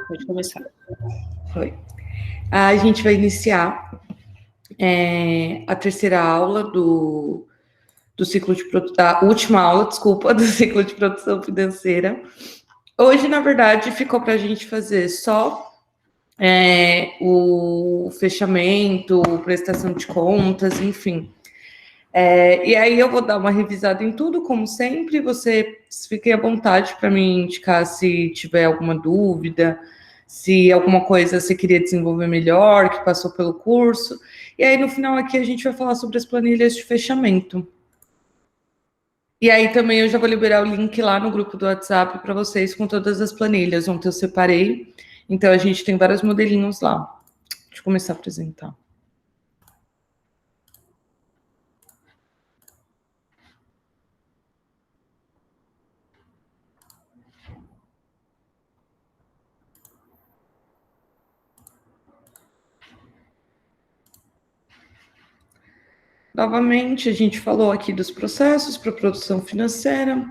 Pode começar. Foi. A gente vai iniciar a terceira aula do ciclo de da última aula, desculpa, do ciclo de produção financeira. Hoje, na verdade, ficou para a gente fazer só o fechamento, prestação de contas, enfim. E aí eu vou dar uma revisada em tudo, como sempre. Você fique à vontade para me indicar se tiver alguma dúvida, se alguma coisa você queria desenvolver melhor, que passou pelo curso. E aí, no final aqui, a gente vai falar sobre as planilhas de fechamento. E aí também eu já vou liberar o link lá no grupo do WhatsApp para vocês com todas as planilhas. Ontem eu separei, então a gente tem vários modelinhos lá. Deixa eu começar a apresentar. Novamente, a gente falou aqui dos processos para produção financeira,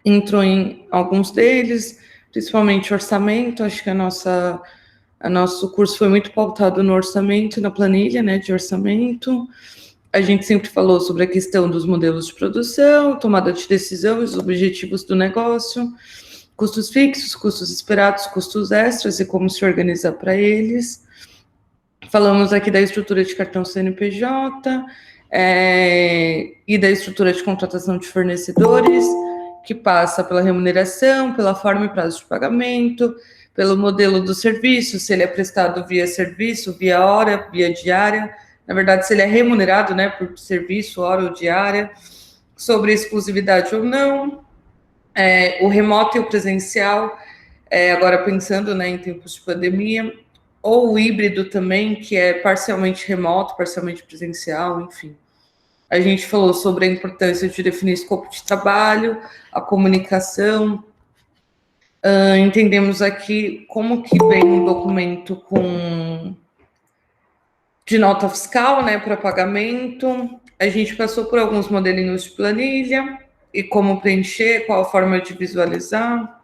entrou em alguns deles, principalmente orçamento. Acho que nosso curso foi muito pautado no orçamento, na planilha, né, de orçamento. A gente sempre falou sobre a questão dos modelos de produção, tomada de decisão, os objetivos do negócio, custos fixos, custos esperados, custos extras e como se organizar para eles. Falamos aqui da estrutura de cartão CNPJ e da estrutura de contratação de fornecedores, que passa pela remuneração, pela forma e prazo de pagamento, pelo modelo do serviço, se ele é prestado via serviço, via hora, via diária. Na verdade, se ele é remunerado, né, por serviço, hora ou diária, sobre exclusividade ou não, o remoto e o presencial, agora pensando, né, em tempos de pandemia, ou o híbrido também, que é parcialmente remoto, parcialmente presencial, enfim. A gente falou sobre a importância de definir escopo de trabalho, a comunicação. Entendemos aqui como que vem um documento de nota fiscal, né, para pagamento. A gente passou por alguns modelinhos de planilha e como preencher, qual a forma de visualizar,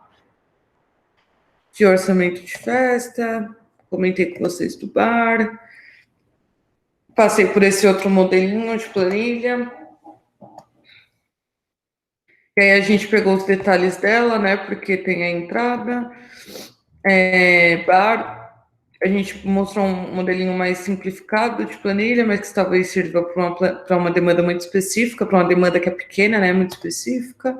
de orçamento de festa. Comentei com vocês do bar. Passei por esse outro modelinho de planilha. E aí a gente pegou os detalhes dela, né? Porque tem a entrada, bar. A gente mostrou um modelinho mais simplificado de planilha, mas que talvez sirva para uma demanda muito específica, para uma demanda que é pequena, né? Muito específica.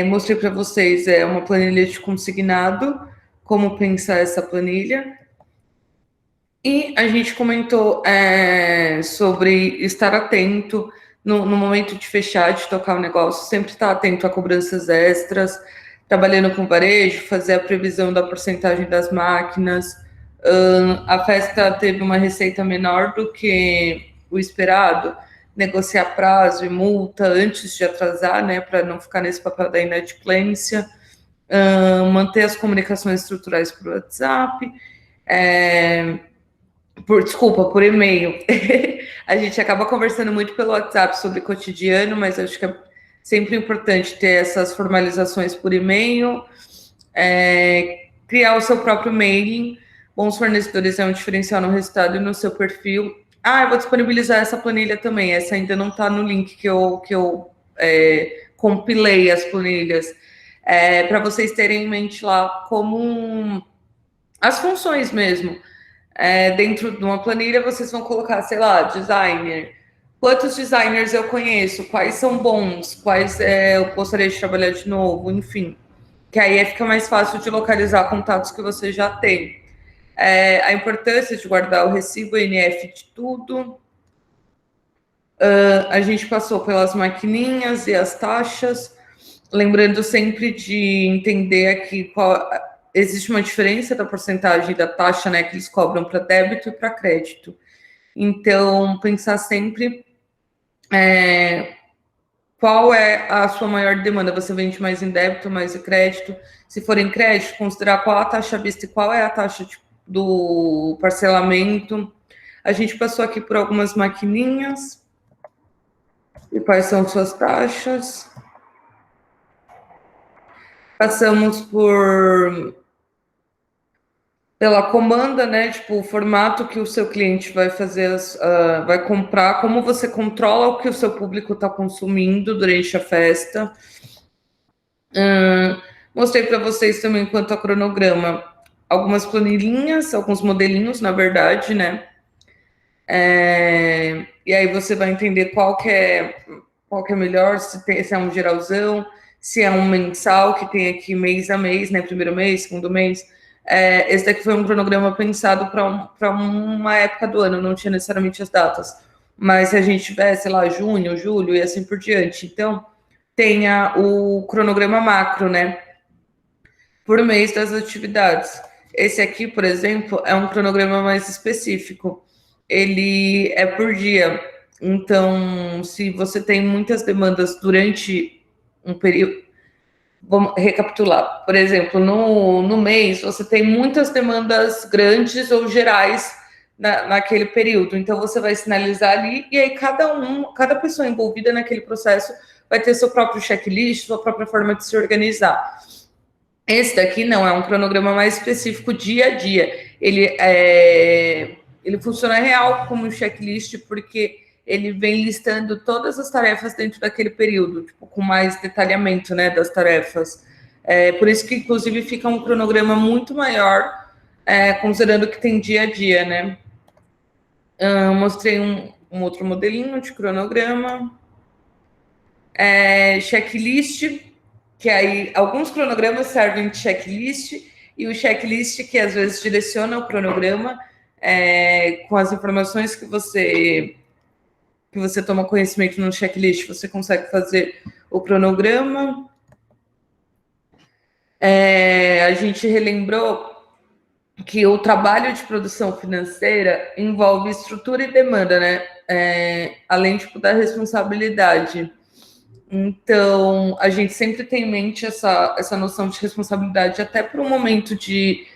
Mostrei para vocês uma planilha de consignado, como pensar essa planilha. E a gente comentou sobre estar atento no momento de fechar, de tocar o negócio, sempre estar atento a cobranças extras, trabalhando com varejo, fazer a previsão da porcentagem das máquinas. A festa teve uma receita menor do que o esperado, negociar prazo e multa antes de atrasar, né, para não ficar nesse papel da inadimplência. Manter as comunicações estruturais por WhatsApp, por e-mail. A gente acaba conversando muito pelo WhatsApp sobre cotidiano, mas acho que é sempre importante ter essas formalizações por e-mail, criar o seu próprio mailing. Bons fornecedores é um diferencial no resultado e no seu perfil. Eu vou disponibilizar essa planilha também. Essa ainda não está no link que eu compilei as planilhas. Para vocês terem em mente lá como as funções mesmo. Dentro de uma planilha, vocês vão colocar, sei lá, designer. Quantos designers eu conheço? Quais são bons? Quais eu gostaria de trabalhar de novo? Enfim, que aí fica mais fácil de localizar contatos que você já tem. A importância de guardar o recibo NF de tudo. A gente passou pelas maquininhas e as taxas, lembrando sempre de entender aqui existe uma diferença da porcentagem da taxa, né, que eles cobram para débito e para crédito. Então, pensar sempre qual é a sua maior demanda. Você vende mais em débito, mais em crédito? Se for em crédito, considerar qual a taxa à vista e qual é a taxa do parcelamento. A gente passou aqui por algumas maquininhas. E quais são suas taxas? Passamos pela comanda, né? Tipo, o formato que o seu cliente vai fazer, vai comprar, como você controla o que o seu público está consumindo durante a festa. Mostrei para vocês também quanto a cronograma, algumas planilhinhas, alguns modelinhos, na verdade, né? E aí você vai entender qual que é melhor, se é um geralzão, se é um mensal, que tem aqui mês a mês, né? Primeiro mês, segundo mês. Esse daqui foi um cronograma pensado para uma época do ano, não tinha necessariamente as datas. Mas se a gente tiver, sei lá, junho, julho e assim por diante. Então, tenha o cronograma macro, né? Por mês das atividades. Esse aqui, por exemplo, é um cronograma mais específico. Ele é por dia. Então, se você tem muitas demandas durante um período, vamos recapitular. Por exemplo, no mês, você tem muitas demandas grandes ou gerais naquele período. Então, você vai sinalizar ali, e aí cada pessoa envolvida naquele processo vai ter seu próprio checklist, sua própria forma de se organizar. Esse daqui não, é um cronograma mais específico dia a dia. Ele funciona real como um checklist, porque ele vem listando todas as tarefas dentro daquele período, tipo, com mais detalhamento, né, das tarefas. Por isso que, inclusive, fica um cronograma muito maior, considerando que tem dia a dia, né. Mostrei um outro modelinho de cronograma. Checklist, que aí alguns cronogramas servem de checklist, e o checklist que às vezes direciona o cronograma com as informações que você toma conhecimento no checklist, você consegue fazer o cronograma. A gente relembrou que o trabalho de produção financeira envolve estrutura e demanda, né? Além tipo, da responsabilidade. Então, a gente sempre tem em mente essa noção de responsabilidade, até para o momento de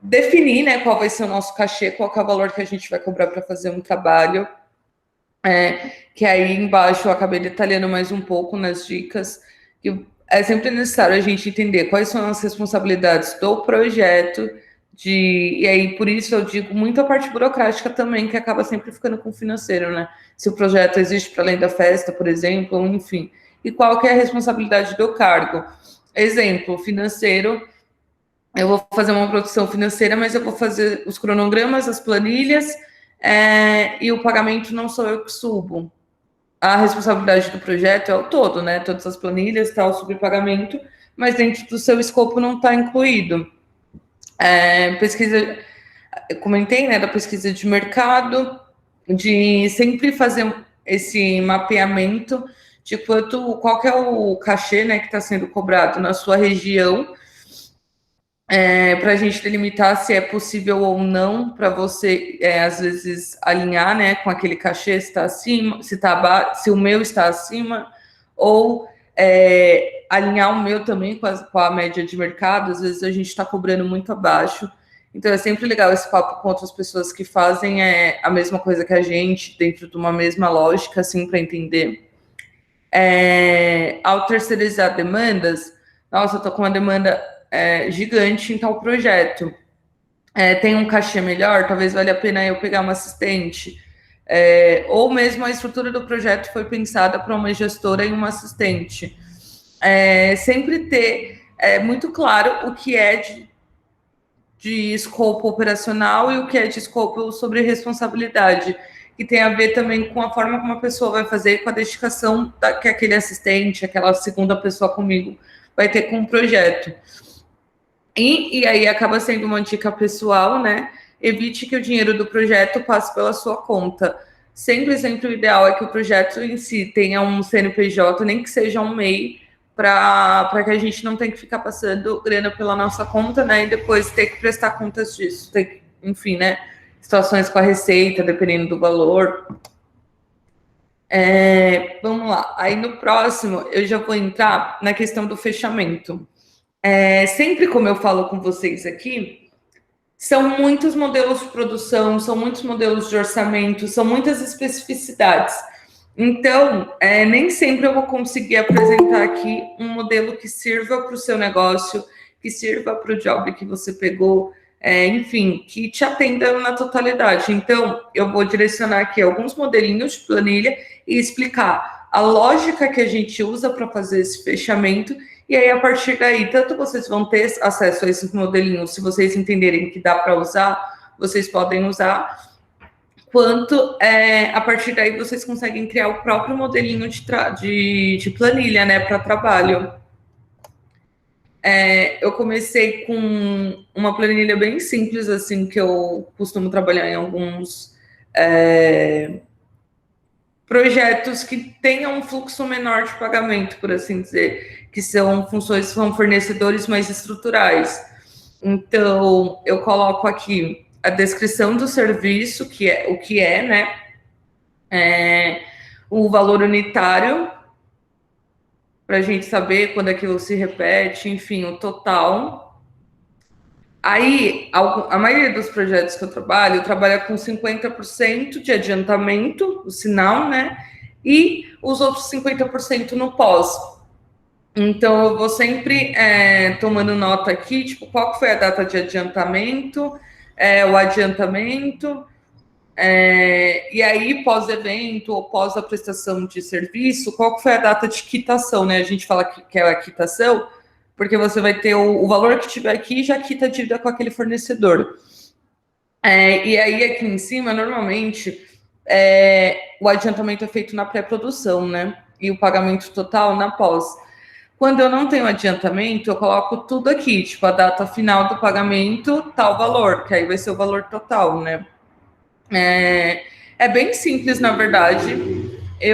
definir, né, qual vai ser o nosso cachê, qual é o valor que a gente vai cobrar para fazer um trabalho. Que aí embaixo eu acabei detalhando mais um pouco nas dicas. Que é sempre necessário a gente entender quais são as responsabilidades do projeto, e aí por isso eu digo muito a parte burocrática também, que acaba sempre ficando com o financeiro, né? Se o projeto existe para além da festa, por exemplo, enfim. E qual que é a responsabilidade do cargo? Exemplo, financeiro, eu vou fazer uma produção financeira, mas eu vou fazer os cronogramas, as planilhas, e o pagamento não sou eu que subo. A responsabilidade do projeto é o todo, né? Todas as planilhas, tal, sobre pagamento, mas dentro do seu escopo não está incluído. Pesquisa, eu comentei, né, da pesquisa de mercado, de sempre fazer esse mapeamento de qual que é o cachê, né, que está sendo cobrado na sua região, para a gente delimitar se é possível ou não para você, às vezes, alinhar, né, com aquele cachê, se está acima, se o meu está acima, ou alinhar o meu também com a média de mercado. Às vezes a gente está cobrando muito abaixo. Então é sempre legal esse papo com outras pessoas que fazem a mesma coisa que a gente, dentro de uma mesma lógica, assim, para entender. Ao terceirizar demandas, nossa, eu tô com uma demanda gigante em tal projeto. Tem um cachê melhor, talvez valha a pena eu pegar uma assistente. Ou mesmo a estrutura do projeto foi pensada para uma gestora e uma assistente. Sempre ter muito claro o que é de escopo operacional e o que é de escopo sobre responsabilidade, que tem a ver também com a forma como a pessoa vai fazer, com a dedicação que aquele assistente, aquela segunda pessoa comigo, vai ter com o projeto. E aí acaba sendo uma dica pessoal, né? Evite que o dinheiro do projeto passe pela sua conta. Sempre o ideal é que o projeto em si tenha um CNPJ, nem que seja um MEI, para que a gente não tenha que ficar passando grana pela nossa conta, né? E depois ter que prestar contas disso. Enfim, né? Situações com a receita, dependendo do valor. Vamos lá. Aí no próximo eu já vou entrar na questão do fechamento. Sempre como eu falo com vocês aqui, são muitos modelos de produção, são muitos modelos de orçamento, são muitas especificidades. Então, nem sempre eu vou conseguir apresentar aqui um modelo que sirva para o seu negócio, que sirva para o job que você pegou, enfim, que te atenda na totalidade. Então, eu vou direcionar aqui alguns modelinhos de planilha e explicar a lógica que a gente usa para fazer esse fechamento. E aí, a partir daí, tanto vocês vão ter acesso a esses modelinhos, se vocês entenderem que dá para usar, vocês podem usar, quanto a partir daí vocês conseguem criar o próprio modelinho de planilha, né, para trabalho. Eu comecei com uma planilha bem simples, assim, que eu costumo trabalhar em alguns projetos que tenham um fluxo menor de pagamento, por assim dizer, que são funções, são fornecedores mais estruturais. Então, eu coloco aqui a descrição do serviço, que é o que é, né? O valor unitário, para a gente saber quando aquilo se repete, enfim, o total. Aí, a maioria dos projetos que eu trabalho com 50% de adiantamento, o sinal, né? E os outros 50% no pós. Então, eu vou sempre tomando nota aqui, tipo, qual foi a data de adiantamento, o adiantamento, e aí, pós-evento ou pós a prestação de serviço, qual foi a data de quitação, né? A gente fala que é a quitação, porque você vai ter o valor que tiver aqui já quita a dívida com aquele fornecedor. E aí, aqui em cima, normalmente, o adiantamento é feito na pré-produção, né? E o pagamento total na pós. Quando eu não tenho adiantamento, eu coloco tudo aqui, tipo, a data final do pagamento, tal valor, que aí vai ser o valor total, né? É bem simples, na verdade.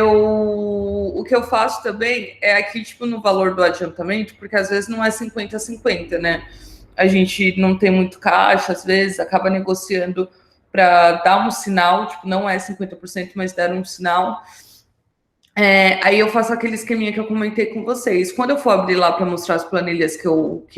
O que eu faço também é aqui, tipo, no valor do adiantamento, porque às vezes não é 50-50, né? A gente não tem muito caixa, às vezes acaba negociando para dar um sinal, tipo, não é 50%, mas dar um sinal. Aí eu faço aquele esqueminha que eu comentei com vocês. Quando eu for abrir lá para mostrar as planilhas que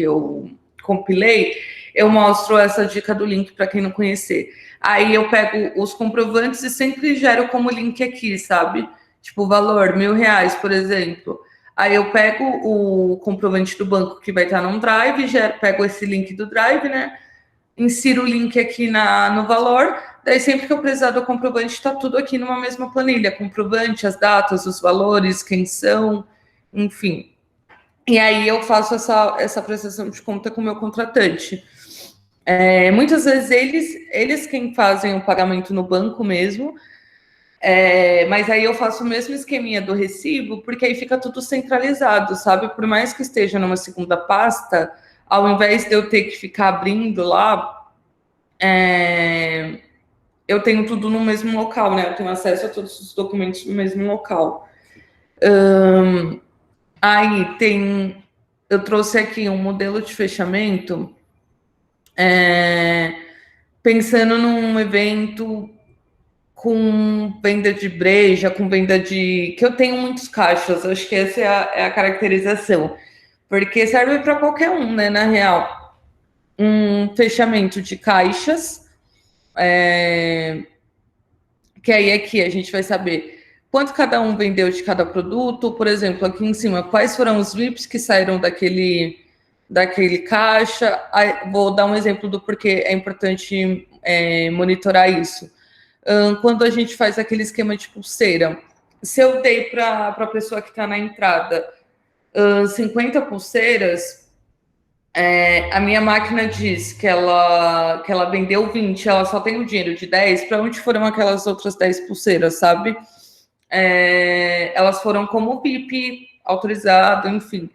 eu compilei, eu mostro essa dica do link para quem não conhecer. Aí eu pego os comprovantes e sempre gero como link aqui, sabe? Tipo, o valor, R$1.000, por exemplo. Aí eu pego o comprovante do banco que vai estar num drive, pego esse link do drive, né? Insiro o link aqui no valor, daí sempre que eu precisar do comprovante, está tudo aqui numa mesma planilha, comprovante, as datas, os valores, quem são, enfim. E aí eu faço essa prestação de conta com o meu contratante. Muitas vezes eles quem fazem o pagamento no banco mesmo, mas aí eu faço o mesmo esqueminha do recibo, porque aí fica tudo centralizado, sabe? Por mais que esteja numa segunda pasta, ao invés de eu ter que ficar abrindo lá, eu tenho tudo no mesmo local, né? Eu tenho acesso a todos os documentos no mesmo local. Aí eu trouxe aqui um modelo de fechamento, pensando num evento com venda de breja, com venda de... que eu tenho muitos caixas, acho que essa é a caracterização. Porque serve para qualquer um, né, na real. Um fechamento de caixas, que aí aqui a gente vai saber quanto cada um vendeu de cada produto, por exemplo, aqui em cima, quais foram os VIPs que saíram daquele caixa. Vou dar um exemplo do porquê é importante monitorar isso. Quando a gente faz aquele esquema de pulseira, se eu dei para a pessoa que está na entrada 50 pulseiras, a minha máquina diz que ela vendeu 20, ela só tem o dinheiro de 10, para onde foram aquelas outras 10 pulseiras, sabe? Elas foram como VIP, autorizado, enfim.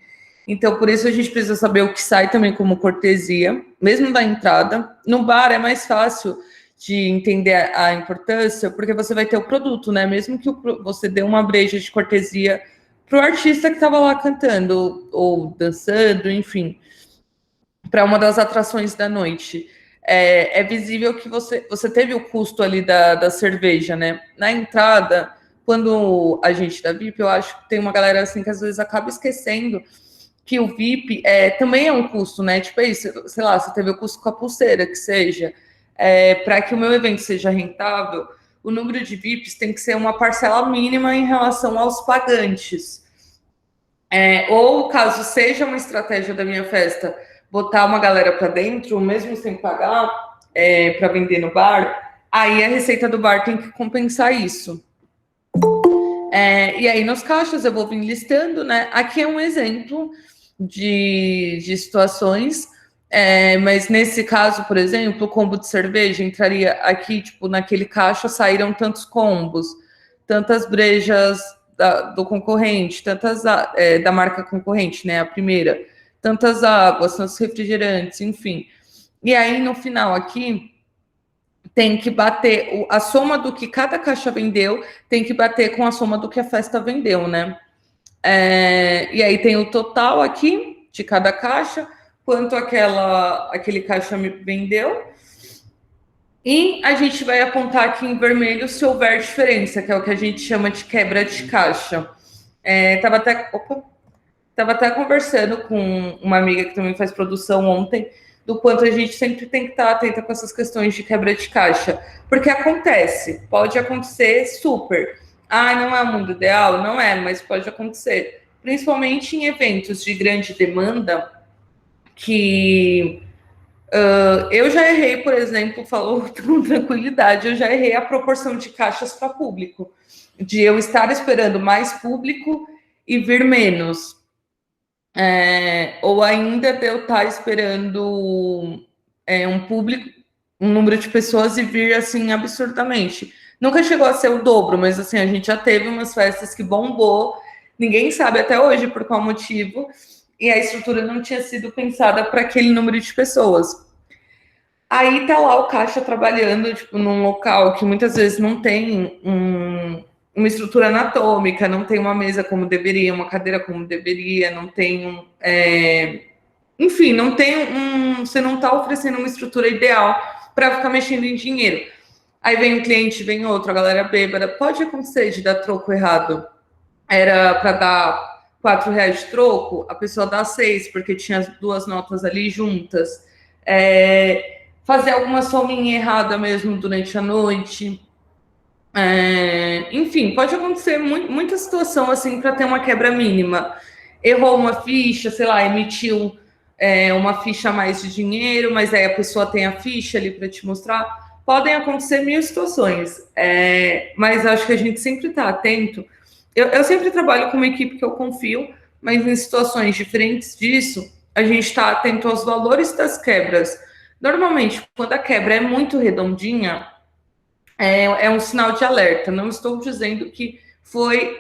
Então, por isso a gente precisa saber o que sai também como cortesia, mesmo da entrada. No bar é mais fácil de entender a importância, porque você vai ter o produto, né? Mesmo que você dê uma breja de cortesia para o artista que estava lá cantando ou dançando, enfim, para uma das atrações da noite. É visível que você teve o custo ali da cerveja, né? Na entrada, quando a gente dá VIP, eu acho que tem uma galera assim que às vezes acaba esquecendo que o VIP também é um custo, né? Tipo, isso, sei lá, você teve o custo com a pulseira, que seja. Para que o meu evento seja rentável, o número de VIPs tem que ser uma parcela mínima em relação aos pagantes. Ou, caso seja uma estratégia da minha festa, botar uma galera para dentro, mesmo sem pagar, para vender no bar, aí a receita do bar tem que compensar isso. E aí, nos caixas, eu vou vir listando, né? Aqui é um exemplo de situações, mas nesse caso, por exemplo, o combo de cerveja entraria aqui, tipo, naquele caixa saíram tantos combos, tantas brejas do concorrente, tantas da marca concorrente, né? A primeira, tantas águas, tantos refrigerantes, enfim. E aí, no final, aqui tem que bater a soma do que cada caixa vendeu, tem que bater com a soma do que a festa vendeu, né? E aí tem o total aqui de cada caixa, quanto aquele caixa me vendeu. E a gente vai apontar aqui em vermelho se houver diferença, que é o que a gente chama de quebra de caixa. Tava até conversando com uma amiga que também faz produção ontem, do quanto a gente sempre tem que estar atenta com essas questões de quebra de caixa. Porque pode acontecer super. Não é o mundo ideal? Não é, mas pode acontecer. Principalmente em eventos de grande demanda, que eu já errei, por exemplo, falou com tranquilidade, eu já errei a proporção de caixas para público. De eu estar esperando mais público e vir menos. Ou ainda de eu estar esperando um número de pessoas e vir assim absurdamente. Nunca chegou a ser o dobro, mas assim, a gente já teve umas festas que bombou, ninguém sabe até hoje por qual motivo, e a estrutura não tinha sido pensada para aquele número de pessoas. Aí tá lá o caixa trabalhando, tipo, num local que muitas vezes não tem uma estrutura anatômica, não tem uma mesa como deveria, uma cadeira como deveria, não tem enfim, não tem você não está oferecendo uma estrutura ideal para ficar mexendo em dinheiro. Aí vem um cliente, vem outro, a galera bêbada, pode acontecer de dar troco errado. Era para dar R$4 de troco, a pessoa dá 6, porque tinha as duas notas ali juntas. Fazer alguma sominha errada mesmo durante a noite. Enfim, pode acontecer muita situação assim para ter uma quebra mínima. Errou uma ficha, sei lá, emitiu uma ficha a mais de dinheiro, mas aí a pessoa tem a ficha ali para te mostrar. Podem acontecer mil situações, mas acho que a gente sempre está atento. Eu sempre trabalho com uma equipe que eu confio, mas em situações diferentes disso, a gente está atento aos valores das quebras. Normalmente, quando a quebra é muito redondinha, é um sinal de alerta. Não estou dizendo que foi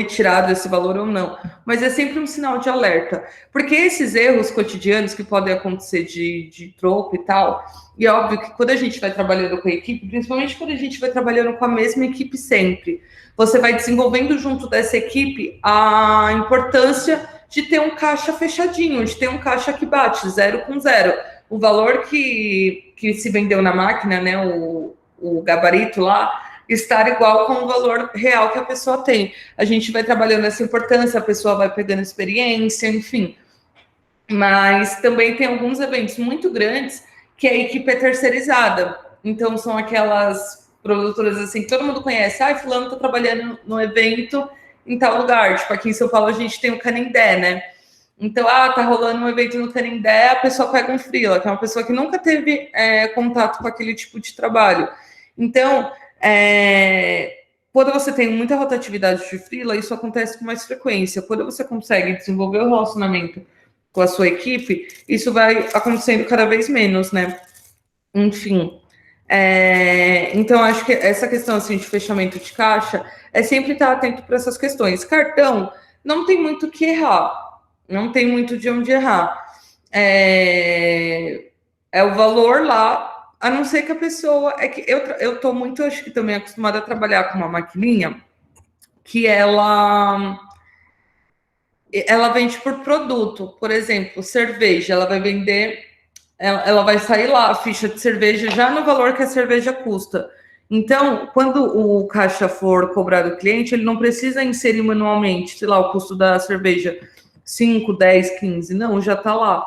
tirado esse valor ou não, mas é sempre um sinal de alerta, porque esses erros cotidianos que podem acontecer de troco e tal, e é óbvio que quando a gente vai trabalhando com a equipe, principalmente quando a gente vai trabalhando com a mesma equipe sempre, você vai desenvolvendo junto dessa equipe a importância de ter um caixa fechadinho, de ter um caixa que bate 0 com 0. O valor que se vendeu na máquina, né, o gabarito lá, estar igual com o valor real que a pessoa tem. A gente vai trabalhando essa importância, a pessoa vai pegando experiência, enfim. Mas também tem alguns eventos muito grandes que a equipe é terceirizada. Então, são aquelas produtoras assim que todo mundo conhece. Fulano tá trabalhando no evento em tal lugar. Tipo, aqui em São Paulo a gente tem o Canindé, né? Então, tá rolando um evento no Canindé, a pessoa pega um freela, que é uma pessoa que nunca teve contato com aquele tipo de trabalho. Então, quando você tem muita rotatividade de freela, isso acontece com mais frequência. Quando você consegue desenvolver o relacionamento com a sua equipe, isso vai acontecendo cada vez menos, né? Enfim. Então, acho que essa questão assim, de fechamento de caixa é sempre estar atento para essas questões. Cartão, não tem muito o que errar. Não tem muito de onde errar. É o valor lá, a não ser que a pessoa... É que eu tô muito, acho que também acostumada a trabalhar com uma maquininha que ela vende por produto. Por exemplo, cerveja, ela vai vender... Ela vai sair lá a ficha de cerveja já no valor que a cerveja custa. Então, quando o caixa for cobrar do cliente, ele não precisa inserir manualmente, sei lá, o custo da cerveja 5, 10, 15, não, já está lá.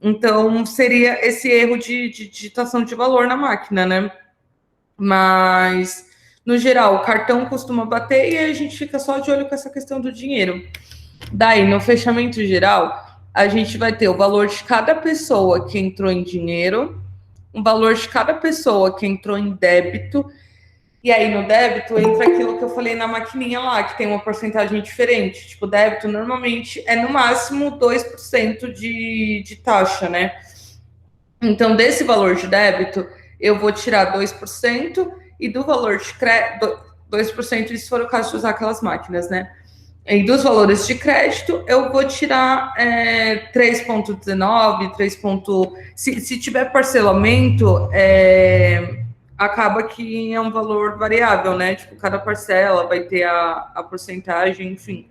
Então, seria esse erro de digitação de valor na máquina, né? Mas, no geral, o cartão costuma bater e a gente fica só de olho com essa questão do dinheiro. Daí, no fechamento geral, a gente vai ter o valor de cada pessoa que entrou em dinheiro, o valor de cada pessoa que entrou em débito, e aí no débito entra aquilo que eu falei na maquininha lá, que tem uma porcentagem diferente. Tipo, débito normalmente é no máximo 2% de taxa, né? Então, desse valor de débito, eu vou tirar 2% e do valor de crédito, 2%, isso for o caso de usar aquelas máquinas, né? E dos valores de crédito, eu vou tirar 3,19, 3. Se tiver parcelamento, acaba que é um valor variável, né? Tipo, cada parcela vai ter a porcentagem, enfim.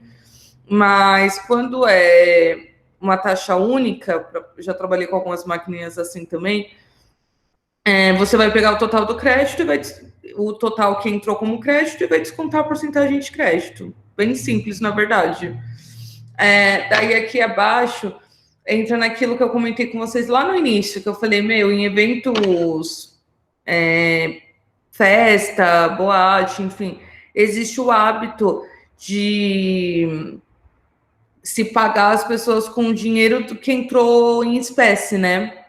Mas quando é uma taxa única, já trabalhei com algumas maquininhas assim também, você vai pegar o total do crédito e o total que entrou como crédito e vai descontar a porcentagem de crédito. Bem simples, na verdade. Daí aqui abaixo entra naquilo que eu comentei com vocês lá no início, que eu falei, em eventos, festa, boate, enfim, existe o hábito de se pagar as pessoas com o dinheiro do que entrou em espécie, né?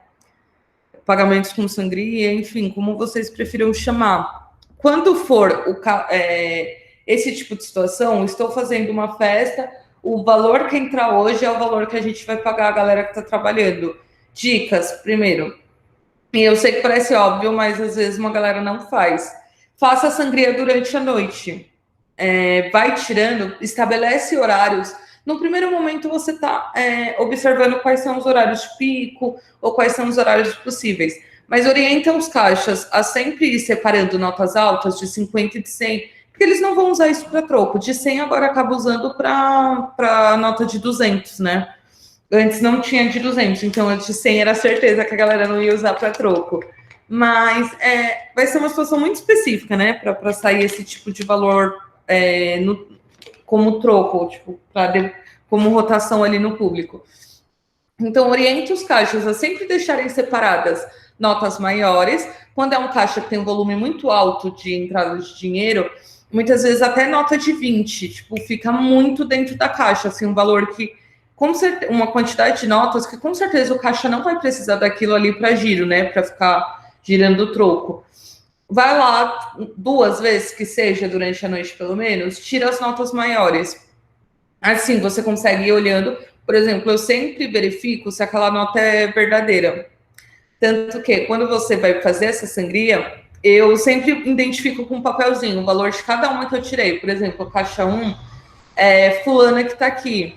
Pagamentos com sangria, enfim, como vocês prefiram chamar. Quando for esse tipo de situação, estou fazendo uma festa, o valor que entrar hoje é o valor que a gente vai pagar a galera que está trabalhando. Dicas, primeiro. E eu sei que parece óbvio, mas às vezes uma galera não faz. Faça a sangria durante a noite. Vai tirando, estabelece horários. No primeiro momento, você está observando quais são os horários de pico ou quais são os horários possíveis. Mas orienta os caixas a sempre ir separando notas altas de 50 e de 100, porque eles não vão usar isso para troco. De 100 agora acaba usando para nota de 200, né? Antes não tinha de 200, então antes de 100 era certeza que a galera não ia usar para troco. Mas vai ser uma situação muito específica, né? Para sair esse tipo de valor como troco, tipo, como rotação ali no público. Então, oriente os caixas a sempre deixarem separadas notas maiores. Quando é um caixa que tem um volume muito alto de entrada de dinheiro, muitas vezes até nota de 20, tipo, fica muito dentro da caixa, assim, um valor que, uma quantidade de notas que com certeza o caixa não vai precisar daquilo ali para giro, né, para ficar girando o troco. Vai lá 2 vezes que seja durante a noite, pelo menos, tira as notas maiores. Assim, você consegue ir olhando. Por exemplo, eu sempre verifico se aquela nota é verdadeira. Tanto que, quando você vai fazer essa sangria, eu sempre identifico com um papelzinho o valor de cada uma que eu tirei. Por exemplo, caixa 1 fulana que tá aqui.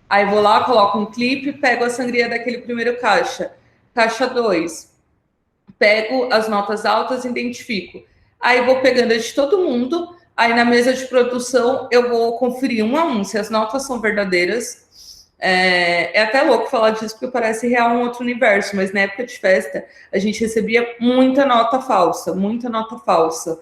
Aí vou lá, coloco um clipe, pego a sangria daquele primeiro caixa. Caixa 2, pego as notas altas e identifico. Aí vou pegando a de todo mundo, aí na mesa de produção eu vou conferir um a um se as notas são verdadeiras. É até louco falar disso porque parece real um outro universo, mas na época de festa a gente recebia muita nota falsa, muita nota falsa.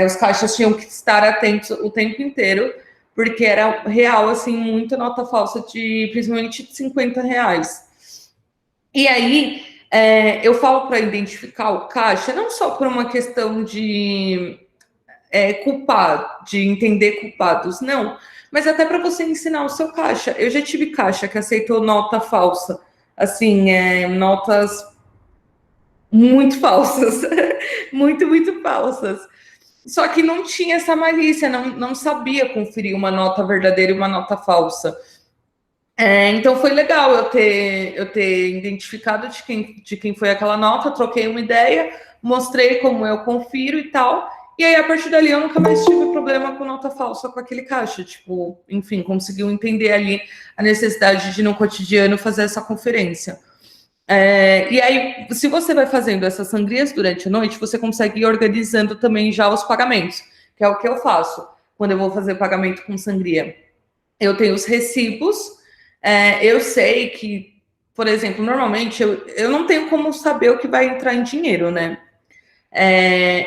Os caixas tinham que estar atentos o tempo inteiro, porque era real, assim, muita nota falsa, principalmente de R$50. E aí, eu falo para identificar o caixa, não só por uma questão de culpar, de entender culpados, não, mas até para você ensinar o seu caixa. Eu já tive caixa que aceitou nota falsa, assim, notas muito falsas, muito, muito falsas. Só que não tinha essa malícia, não sabia conferir uma nota verdadeira e uma nota falsa. Então foi legal eu ter identificado de quem foi aquela nota, troquei uma ideia, mostrei como eu confiro e tal, e aí a partir dali eu nunca mais tive problema com nota falsa com aquele caixa, tipo, enfim, conseguiu entender ali a necessidade de no cotidiano fazer essa conferência. E aí, se você vai fazendo essas sangrias durante a noite, você consegue ir organizando também já os pagamentos, que é o que eu faço quando eu vou fazer pagamento com sangria. Eu tenho os recibos. Eu sei que, por exemplo, normalmente eu não tenho como saber o que vai entrar em dinheiro, né?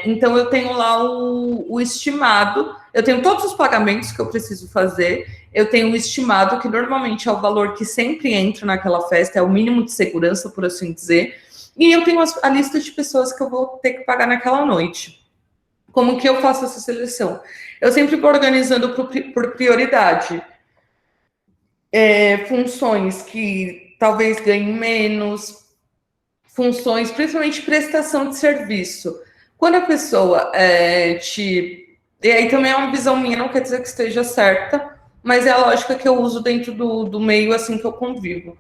Então eu tenho lá o estimado, eu tenho todos os pagamentos que eu preciso fazer, eu tenho um estimado que normalmente é o valor que sempre entra naquela festa, é o mínimo de segurança, por assim dizer, e eu tenho a lista de pessoas que eu vou ter que pagar naquela noite. Como que eu faço essa seleção? Eu sempre vou organizando por prioridade. Funções que talvez ganhem menos, funções, principalmente prestação de serviço. Quando a pessoa E aí também é uma visão minha, não quer dizer que esteja certa, mas é a lógica que eu uso dentro do meio assim que eu convivo.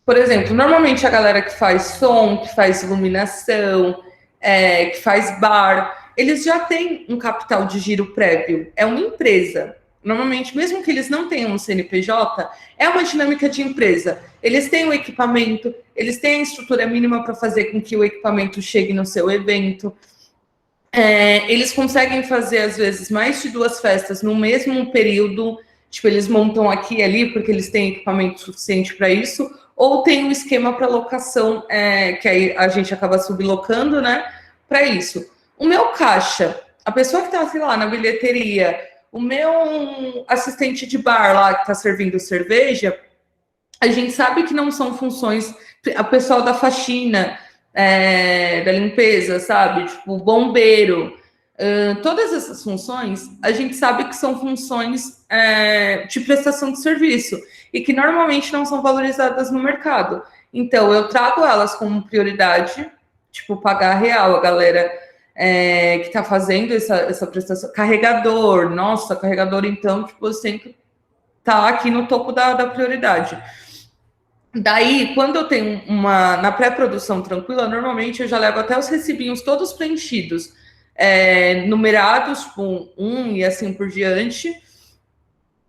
Por exemplo, normalmente a galera que faz som, que faz iluminação, que faz bar, eles já têm um capital de giro prévio. É uma empresa. Normalmente, mesmo que eles não tenham um CNPJ, é uma dinâmica de empresa. Eles têm o equipamento, eles têm a estrutura mínima para fazer com que o equipamento chegue no seu evento. Eles conseguem fazer, às vezes, mais de 2 festas no mesmo período. Tipo, eles montam aqui e ali porque eles têm equipamento suficiente para isso, ou tem um esquema para locação, que aí a gente acaba sublocando, né, para isso. O meu caixa, a pessoa que está, sei lá, na bilheteria, o meu assistente de bar lá que está servindo cerveja, a gente sabe que não são funções, a pessoal da faxina, da limpeza, sabe? Tipo, bombeiro, todas essas funções, a gente sabe que são funções de prestação de serviço e que normalmente não são valorizadas no mercado. Então, eu trago elas como prioridade, tipo, pagar real a galera que está fazendo essa prestação. Carregador, nossa, carregador, então, tipo, sempre tá aqui no topo da prioridade. Daí, quando eu tenho na pré-produção tranquila, normalmente eu já levo até os recibinhos todos preenchidos, numerados com 1 e assim por diante.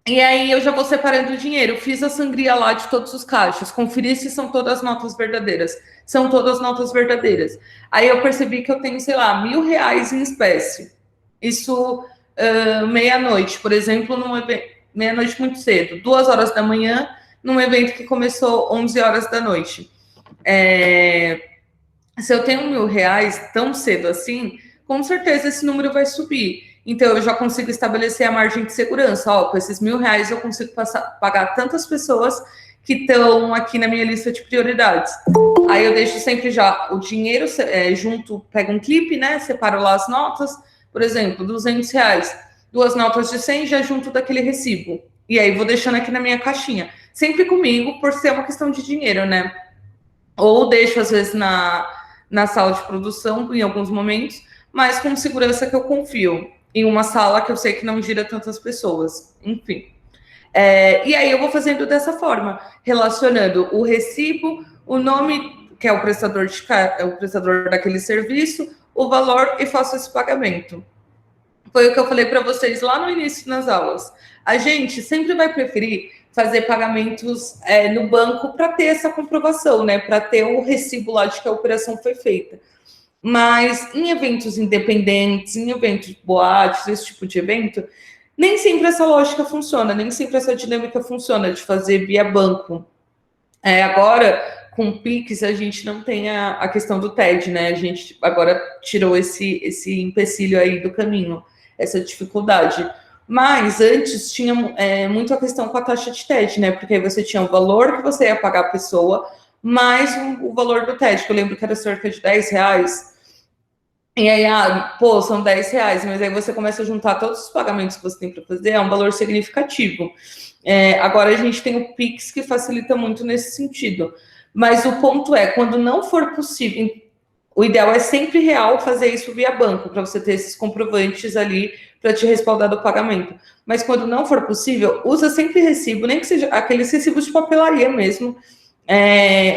E aí eu já vou separando o dinheiro. Fiz a sangria lá de todos os caixas, conferi se são todas notas verdadeiras. São todas notas verdadeiras. Aí eu percebi que eu tenho, sei lá, R$1.000 em espécie. Isso meia-noite, por exemplo, num evento, meia-noite muito cedo, 2 horas da manhã, num evento que começou 11 horas da noite. Se eu tenho R$1.000 tão cedo assim, com certeza esse número vai subir. Então, eu já consigo estabelecer a margem de segurança. Ó, com esses R$1.000 eu consigo pagar tantas pessoas que estão aqui na minha lista de prioridades. Aí eu deixo sempre já o dinheiro junto, pego um clipe, né? Separo lá as notas. Por exemplo, R$200, 2 notas de 100 já junto daquele recibo. E aí vou deixando aqui na minha caixinha. Sempre comigo, por ser uma questão de dinheiro, né? Ou deixo, às vezes, na sala de produção, em alguns momentos, mas com segurança que eu confio. Em uma sala que eu sei que não gira tantas pessoas. Enfim. E aí eu vou fazendo dessa forma, relacionando o recibo, o nome, que é o prestador, o prestador daquele serviço, o valor e faço esse pagamento. Foi o que eu falei para vocês lá no início nas aulas. A gente sempre vai preferir fazer pagamentos no banco para ter essa comprovação, né? Para ter o recibo lá de que a operação foi feita. Mas em eventos independentes, em eventos boates, esse tipo de evento, nem sempre essa lógica funciona, nem sempre essa dinâmica funciona de fazer via banco. Agora, com o Pix, a gente não tem a questão do TED, né? A gente agora tirou esse empecilho aí do caminho, essa dificuldade. Mas antes tinha muito a questão com a taxa de TED, né? Porque aí você tinha o valor que você ia pagar a pessoa, mais o valor do TED, que eu lembro que era cerca de R$10. E aí, são R$10, mas aí você começa a juntar todos os pagamentos que você tem para fazer, é um valor significativo. Agora a gente tem o Pix que facilita muito nesse sentido. Mas o ponto é, quando não for possível, o ideal é sempre real fazer isso via banco, para você ter esses comprovantes ali para te respaldar do pagamento. Mas quando não for possível, usa sempre recibo, nem que seja aqueles recibos de papelaria mesmo.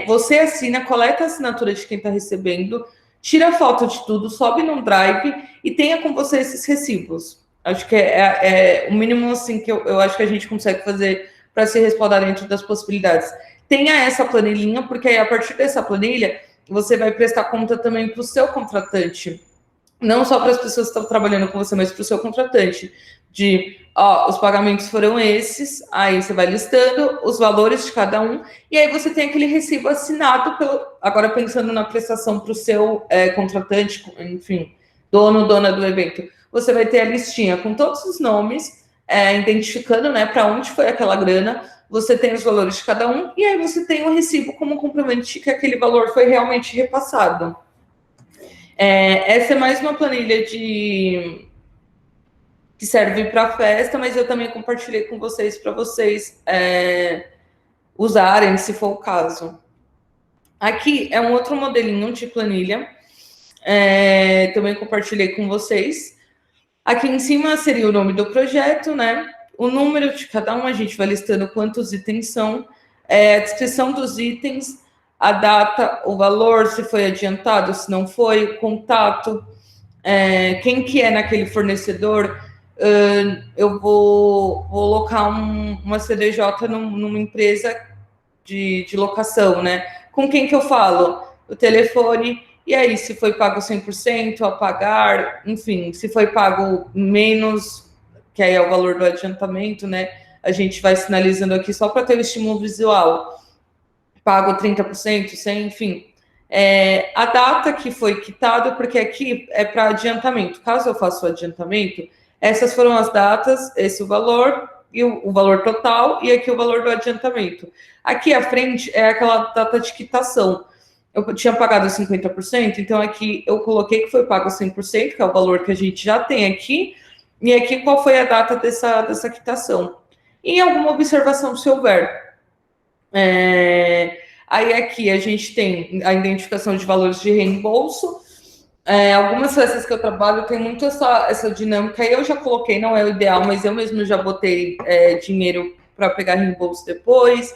Você assina, coleta a assinatura de quem está recebendo, tira foto de tudo, sobe num drive e tenha com você esses recibos. Acho que é o mínimo assim que eu acho que a gente consegue fazer para se respaldar dentro das possibilidades. Tenha essa planilhinha, porque aí a partir dessa planilha você vai prestar conta também para o seu contratante. Não só para as pessoas que estão trabalhando com você, mas para o seu contratante. Os pagamentos foram esses, aí você vai listando os valores de cada um, e aí você tem aquele recibo assinado agora pensando na prestação para o seu contratante, enfim, dona do evento. Você vai ter a listinha com todos os nomes, identificando, né, para onde foi aquela grana, você tem os valores de cada um, e aí você tem o recibo como comprovante que aquele valor foi realmente repassado. Essa é mais uma planilha que serve para festa, mas eu também compartilhei com vocês para vocês usarem, se for o caso. Aqui é um outro modelinho de planilha, também compartilhei com vocês. Aqui em cima seria o nome do projeto, né? O número de cada um, a gente vai listando quantos itens são, a descrição dos itens, a data, o valor, se foi adiantado, se não foi, o contato, quem que é naquele fornecedor. Eu vou locar uma CDJ numa empresa de locação, né? Com quem que eu falo? O telefone, e aí, se foi pago 100%, a pagar, enfim, se foi pago menos, que aí é o valor do adiantamento, né? A gente vai sinalizando aqui só para ter o estímulo visual. Pago 30%, 100%, enfim. A data que foi quitado, porque aqui é para adiantamento. Caso eu faça o adiantamento, essas foram as datas, esse é o valor, e o valor total, e aqui o valor do adiantamento. Aqui à frente é aquela data de quitação. Eu tinha pagado 50%, então aqui eu coloquei que foi pago 100%, que é o valor que a gente já tem aqui, e aqui qual foi a data dessa quitação. E alguma observação, se houver. Aí aqui a gente tem a identificação de valores de reembolso. Algumas festas que eu trabalho tem muito essa dinâmica, aí eu já coloquei, não é o ideal, mas eu mesmo já botei dinheiro para pegar reembolso depois.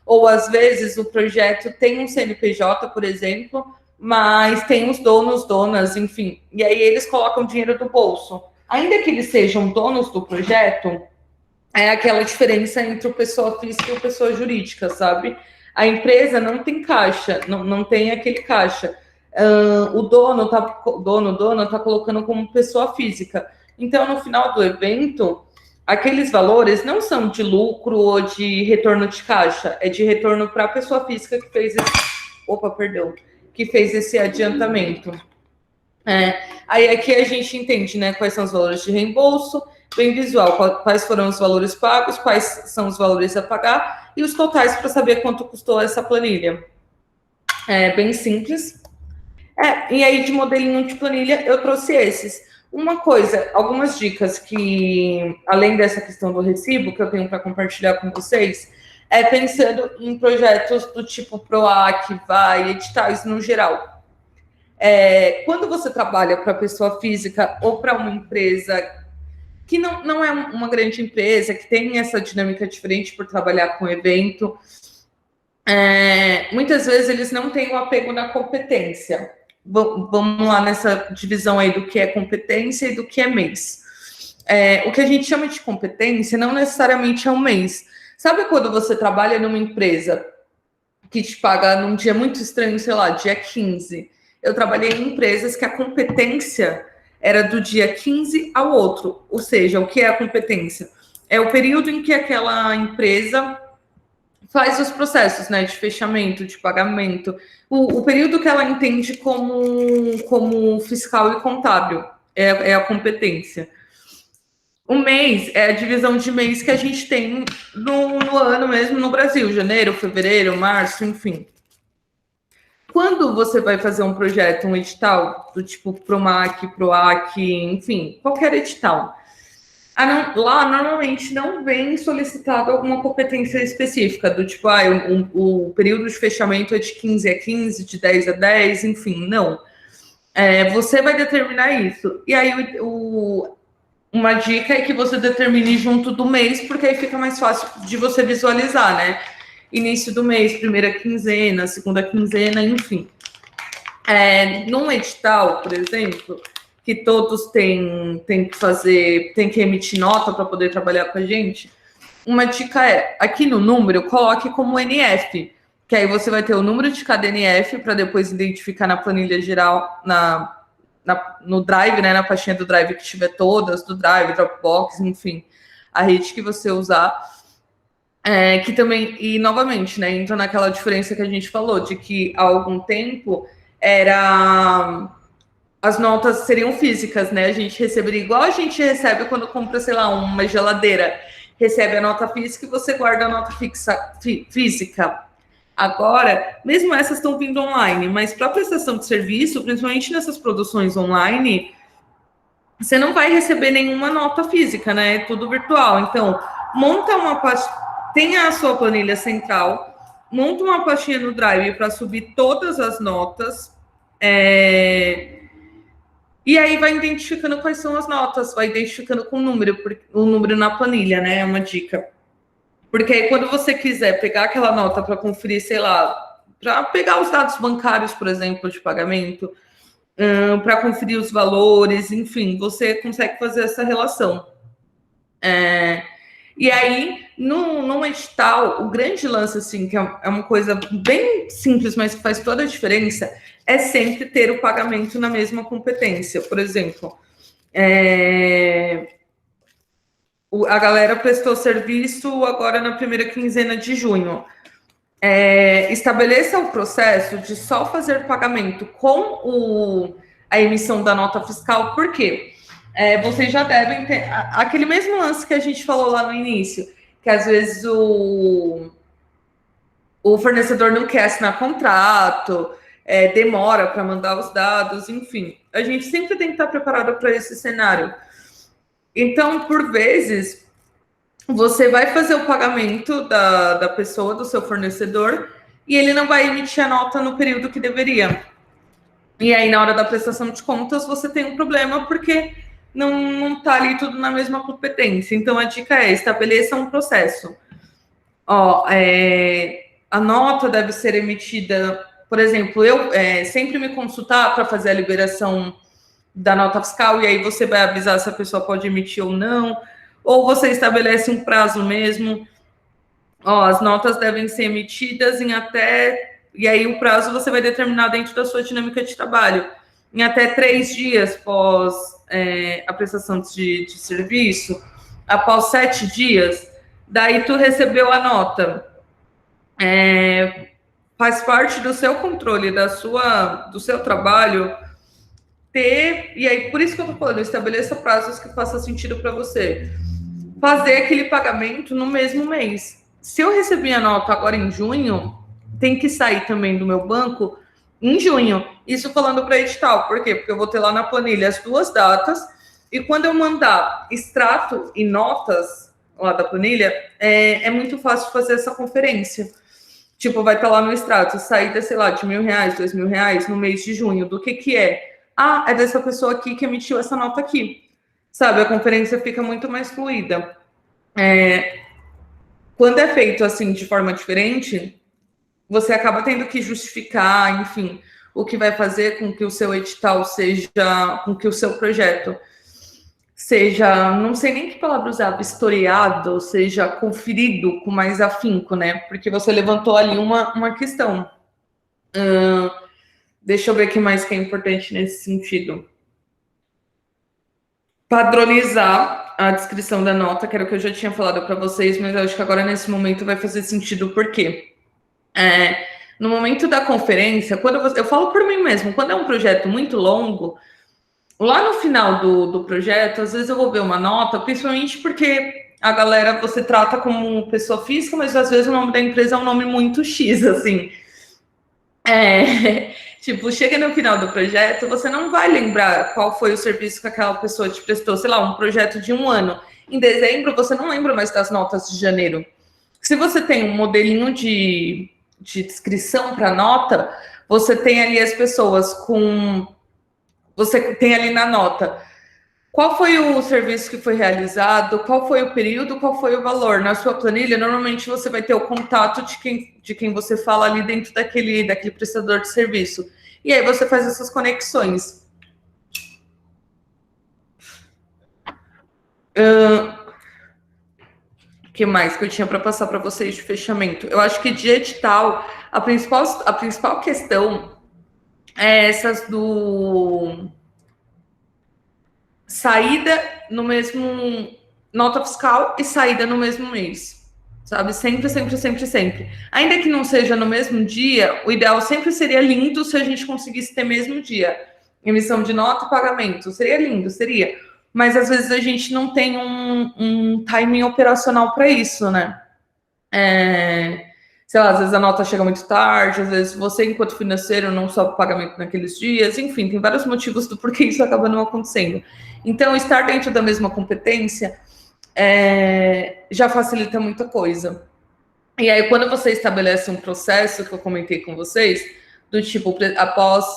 Ou às vezes o projeto tem um CNPJ, por exemplo, mas tem os donos, donas, enfim, e aí eles colocam dinheiro do bolso. Ainda que eles sejam donos do projeto, é aquela diferença entre o pessoa física e o pessoa jurídica, sabe? A empresa não tem caixa, não tem aquele caixa. O dono tá colocando como pessoa física. Então, no final do evento, aqueles valores não são de lucro ou de retorno de caixa, é de retorno para a pessoa física que fez esse adiantamento. Aí aqui a gente entende, né, quais são os valores de reembolso, bem visual, quais foram os valores pagos, quais são os valores a pagar e os totais para saber quanto custou essa planilha. É bem simples. E aí de modelinho de planilha eu trouxe esses. Uma coisa, algumas dicas que, além dessa questão do recibo, que eu tenho para compartilhar com vocês, pensando em projetos do tipo PROAC, VAI, editais no geral. Quando você trabalha para pessoa física ou para uma empresa que não é uma grande empresa, que tem essa dinâmica diferente por trabalhar com evento, muitas vezes eles não têm o apego na competência. Vamos lá nessa divisão aí do que é competência e do que é mês. O que a gente chama de competência não necessariamente é um mês. Sabe quando você trabalha numa empresa que te paga num dia muito estranho, sei lá, dia 15? Eu trabalhei em empresas que a competência era do dia 15 ao outro. Ou seja, o que é a competência? É o período em que aquela empresa faz os processos, né, de fechamento, de pagamento, o período que ela entende como fiscal e contábil, é a competência. O mês é a divisão de mês que a gente tem no ano mesmo no Brasil, janeiro, fevereiro, março, enfim. Quando você vai fazer um projeto, um edital, do tipo PROMAC, PROAC, enfim, qualquer edital, lá normalmente não vem solicitado alguma competência específica, do tipo, o período de fechamento é de 15 a 15, de 10 a 10, enfim, não. Você vai determinar isso. E aí, uma dica é que você determine junto do mês, porque aí fica mais fácil de você visualizar, né? Início do mês, primeira quinzena, segunda quinzena, enfim. Num edital, por exemplo, que todos têm que emitir nota para poder trabalhar com a gente, uma dica aqui no número, coloque como NF, que aí você vai ter o número de cada NF para depois identificar na planilha geral, no Drive, né, na pastinha do Drive que tiver todas, do Drive, Dropbox, enfim, a rede que você usar. Que também, e novamente, né, entra naquela diferença que a gente falou, de que há algum tempo as notas seriam físicas, né? A gente receberia igual a gente recebe quando compra, sei lá, uma geladeira. Recebe a nota física e você guarda a nota física. Agora, mesmo essas estão vindo online, mas para prestação de serviço, principalmente nessas produções online, você não vai receber nenhuma nota física, né? É tudo virtual. Então, monta uma pastinha, tenha a sua planilha central, monta uma pastinha no Drive para subir todas as notas. E aí vai identificando quais são as notas, vai identificando com o número na planilha, né? É uma dica. Porque aí quando você quiser pegar aquela nota para conferir, sei lá, para pegar os dados bancários, por exemplo, de pagamento, para conferir os valores, enfim, você consegue fazer essa relação. E aí, no edital, o grande lance, assim, que é uma coisa bem simples, mas que faz toda a diferença, é sempre ter o pagamento na mesma competência. Por exemplo, a galera prestou serviço agora na primeira quinzena de junho. Estabeleça o processo de só fazer pagamento com a emissão da nota fiscal, por quê? Vocês já devem ter aquele mesmo lance que a gente falou lá no início, que às vezes o fornecedor não quer assinar contrato, demora para mandar os dados, enfim. A gente sempre tem que estar preparado para esse cenário. Então, por vezes, você vai fazer o pagamento da pessoa, do seu fornecedor, e ele não vai emitir a nota no período que deveria. E aí, na hora da prestação de contas, você tem um problema, porque não está ali tudo na mesma competência. Então, a dica é, estabeleça um processo. A nota deve ser emitida, por exemplo, eu sempre me consultar para fazer a liberação da nota fiscal, e aí você vai avisar se a pessoa pode emitir ou não, ou você estabelece um prazo mesmo. As notas devem ser emitidas em até... E aí o prazo você vai determinar dentro da sua dinâmica de trabalho. Em até 3 dias após a prestação de serviço, após 7 dias, daí tu recebeu a nota. Faz parte do seu controle, do seu trabalho, e aí por isso que eu tô falando, estabeleça prazos que façam sentido para você. Fazer aquele pagamento no mesmo mês. Se eu recebi a nota agora em junho, tem que sair também do meu banco em junho. Isso falando para edital. Por quê? Porque eu vou ter lá na planilha as 2 datas, e quando eu mandar extrato e notas lá da planilha, é muito fácil fazer essa conferência. Tipo, vai estar lá no extrato, saída, sei lá, de R$1.000, R$2.000 no mês de junho. Do que é? É dessa pessoa aqui que emitiu essa nota aqui. Sabe, a conferência fica muito mais fluida. Quando é feito assim, de forma diferente, você acaba tendo que justificar, enfim, o que vai fazer com que o seu edital seja, com que o seu projeto seja, não sei nem que palavra usar, vistoriado, seja conferido com mais afinco, né? Porque você levantou ali uma questão. Deixa eu ver o que mais que é importante nesse sentido. Padronizar a descrição da nota, que era o que eu já tinha falado para vocês, mas eu acho que agora nesse momento vai fazer sentido, por quê? No momento da conferência, eu falo por mim mesmo, quando é um projeto muito longo, lá no final do projeto, às vezes eu vou ver uma nota, principalmente porque a galera você trata como pessoa física, mas às vezes o nome da empresa é um nome muito X, assim. Tipo, chega no final do projeto, você não vai lembrar qual foi o serviço que aquela pessoa te prestou, sei lá, um projeto de 1 ano. Em dezembro, você não lembra mais das notas de janeiro. Se você tem um modelinho de descrição para nota, você tem ali as pessoas com... Você tem ali na nota qual foi o serviço que foi realizado, qual foi o período, qual foi o valor. Na sua planilha, normalmente você vai ter o contato de quem você fala ali dentro daquele prestador de serviço. E aí você faz essas conexões. O que mais que eu tinha para passar para vocês de fechamento? Eu acho que de edital, a principal questão é essas do... saída no mesmo... nota fiscal e saída no mesmo mês. Sabe? Sempre, sempre, sempre, sempre. Ainda que não seja no mesmo dia, o ideal sempre seria lindo se a gente conseguisse ter mesmo dia. Emissão de nota e pagamento. Seria lindo, seria. Mas às vezes a gente não tem um timing operacional para isso, né? sei lá, às vezes a nota chega muito tarde, às vezes você, enquanto financeiro, não sobe o pagamento naqueles dias, enfim, tem vários motivos do porquê isso acaba não acontecendo. Então, estar dentro da mesma competência já facilita muita coisa. E aí, quando você estabelece um processo, que eu comentei com vocês, do tipo, após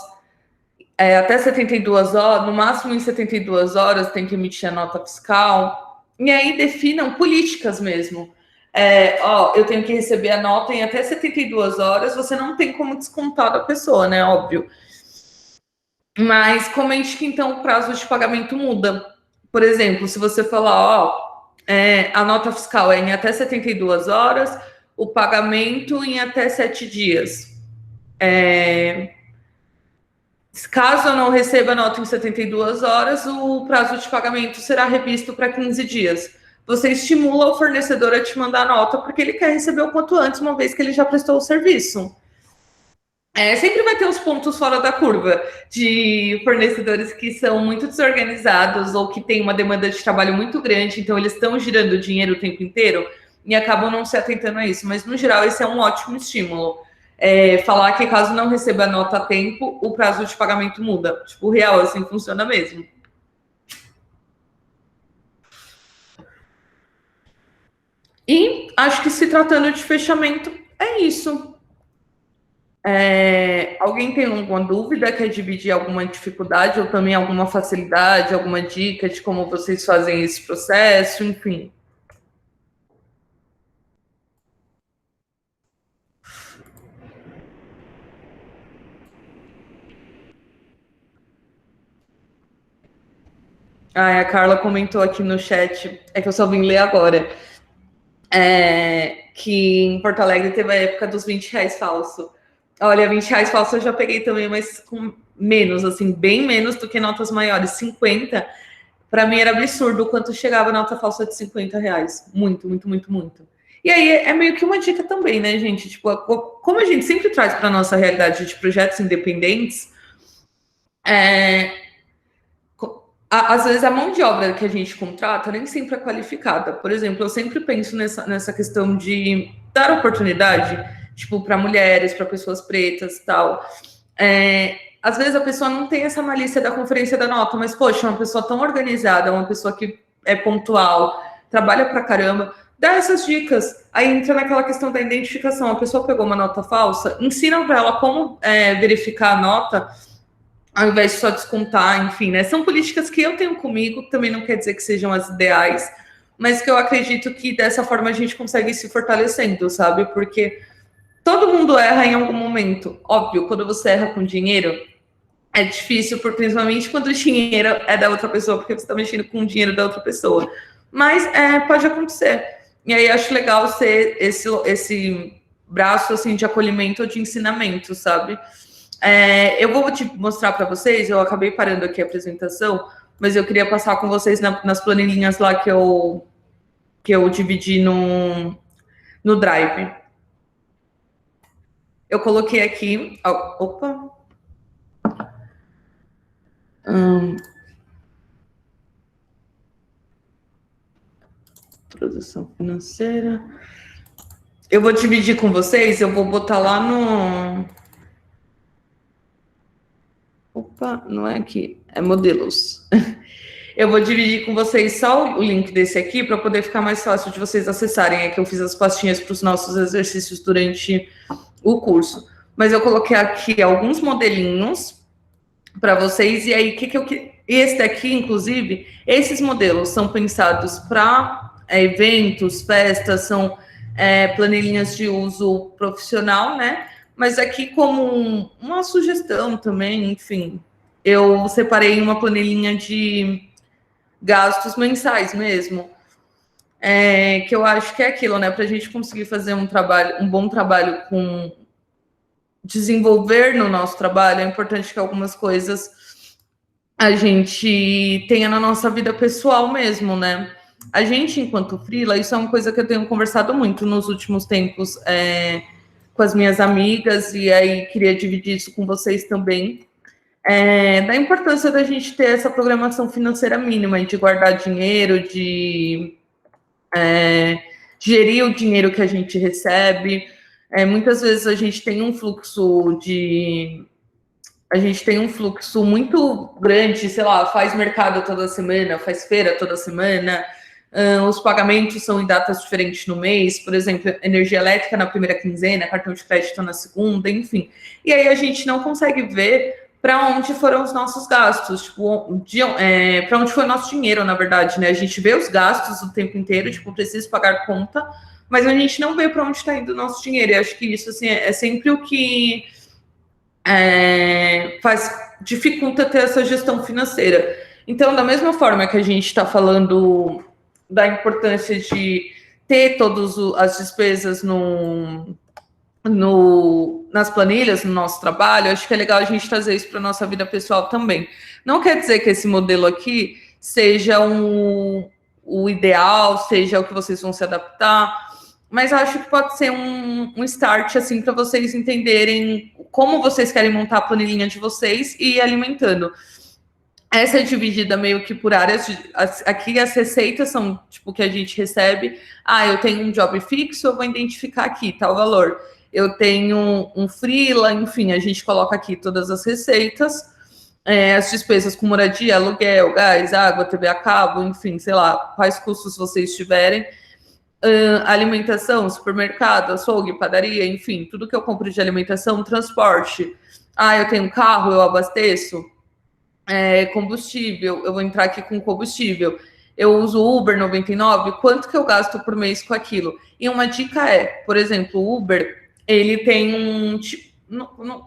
até 72 horas, no máximo em 72 horas, tem que emitir a nota fiscal, e aí definam políticas mesmo. Eu tenho que receber a nota em até 72 horas, você não tem como descontar da pessoa, né? Óbvio. Mas comente que então o prazo de pagamento muda. Por exemplo, se você falar, a nota fiscal é em até 72 horas, o pagamento em até 7 dias. Caso eu não receba a nota em 72 horas, o prazo de pagamento será revisto para 15 dias. Você estimula o fornecedor a te mandar a nota porque ele quer receber o quanto antes, uma vez que ele já prestou o serviço. Sempre vai ter os pontos fora da curva de fornecedores que são muito desorganizados ou que têm uma demanda de trabalho muito grande, então eles estão girando dinheiro o tempo inteiro e acabam não se atentando a isso. Mas, no geral, esse é um ótimo estímulo. Falar que caso não receba a nota a tempo, o prazo de pagamento muda. Tipo, real, assim funciona mesmo. E acho que se tratando de fechamento, é isso. Alguém tem alguma dúvida, quer dividir alguma dificuldade ou também alguma facilidade, alguma dica de como vocês fazem esse processo, enfim. A Carla comentou aqui no chat, é que eu só vim ler agora, que em Porto Alegre teve a época dos 20 reais falso. Olha, 20 reais falso eu já peguei também, mas com menos, assim, bem menos do que notas maiores. 50, para mim era absurdo o quanto chegava nota falsa de 50 reais. Muito, muito, muito, muito. E aí é meio que uma dica também, né, gente? Tipo, como a gente sempre traz para nossa realidade de projetos independentes, às vezes a mão de obra que a gente contrata nem sempre é qualificada. Por exemplo, eu sempre penso nessa questão de dar oportunidade, tipo, para mulheres, para pessoas pretas e tal. Às vezes a pessoa não tem essa malícia da conferência da nota, mas, poxa, uma pessoa tão organizada, uma pessoa que é pontual, trabalha pra caramba, dá essas dicas. Aí entra naquela questão da identificação. A pessoa pegou uma nota falsa, ensina para ela como verificar a nota, ao invés de só descontar, enfim, né? São políticas que eu tenho comigo, também não quer dizer que sejam as ideais, mas que eu acredito que dessa forma a gente consegue ir se fortalecendo, sabe? Porque todo mundo erra em algum momento. Óbvio, quando você erra com dinheiro, é difícil, principalmente quando o dinheiro é da outra pessoa, porque você está mexendo com o dinheiro da outra pessoa. Mas pode acontecer. E aí acho legal ser esse braço assim de acolhimento ou de ensinamento, sabe? Eu vou te mostrar para vocês, eu acabei parando aqui a apresentação, mas eu queria passar com vocês nas planilhinhas lá que eu dividi no Drive. Eu coloquei aqui... Opa! Produção financeira. Eu vou dividir com vocês, eu vou botar lá no... Opa, não é aqui, é modelos. Eu vou dividir com vocês só o link desse aqui para poder ficar mais fácil de vocês acessarem. É que eu fiz as pastinhas para os nossos exercícios durante o curso. Mas eu coloquei aqui alguns modelinhos para vocês. E aí, esse daqui, inclusive, esses modelos são pensados para eventos, festas, são planilhinhas de uso profissional, né? Mas aqui como uma sugestão também, enfim, eu separei uma planilhinha de gastos mensais mesmo, que eu acho que é aquilo, né? Para a gente conseguir fazer um bom trabalho com desenvolver no nosso trabalho, é importante que algumas coisas a gente tenha na nossa vida pessoal mesmo, né? A gente, enquanto freela, isso é uma coisa que eu tenho conversado muito nos últimos tempos com as minhas amigas, e aí queria dividir isso com vocês também, da importância da gente ter essa programação financeira mínima, de guardar dinheiro, de gerir o dinheiro que a gente recebe. Muitas vezes a gente tem um fluxo muito grande, sei lá, faz mercado toda semana, faz feira toda semana, os pagamentos são em datas diferentes no mês, por exemplo, energia elétrica na primeira quinzena, cartão de crédito na segunda, enfim. E aí a gente não consegue ver para onde foram os nossos gastos, tipo, para onde foi o nosso dinheiro, na verdade, né? A gente vê os gastos o tempo inteiro, tipo, preciso pagar conta, mas a gente não vê para onde está indo o nosso dinheiro. E acho que isso, assim, é sempre o que dificulta ter essa gestão financeira. Então, da mesma forma que a gente está falando da importância de ter todas as despesas nas planilhas, no nosso trabalho, acho que é legal a gente trazer isso para a nossa vida pessoal também. Não quer dizer que esse modelo aqui seja o ideal, seja o que vocês vão se adaptar, mas acho que pode ser um start, assim, para vocês entenderem como vocês querem montar a planilhinha de vocês e ir alimentando. Essa é dividida meio que por áreas. Aqui as receitas são, tipo, que a gente recebe. Eu tenho um job fixo, eu vou identificar aqui tal valor. Eu tenho um freela, enfim, a gente coloca aqui todas as receitas, as despesas com moradia, aluguel, gás, água, TV a cabo, enfim, sei lá, quais custos vocês tiverem. Alimentação, supermercado, açougue, padaria, enfim, tudo que eu compro de alimentação, transporte. Eu tenho um carro, eu abasteço. Combustível, eu vou entrar aqui com combustível. Eu uso Uber 99, quanto que eu gasto por mês com aquilo? E uma dica por exemplo, o Uber, ele tem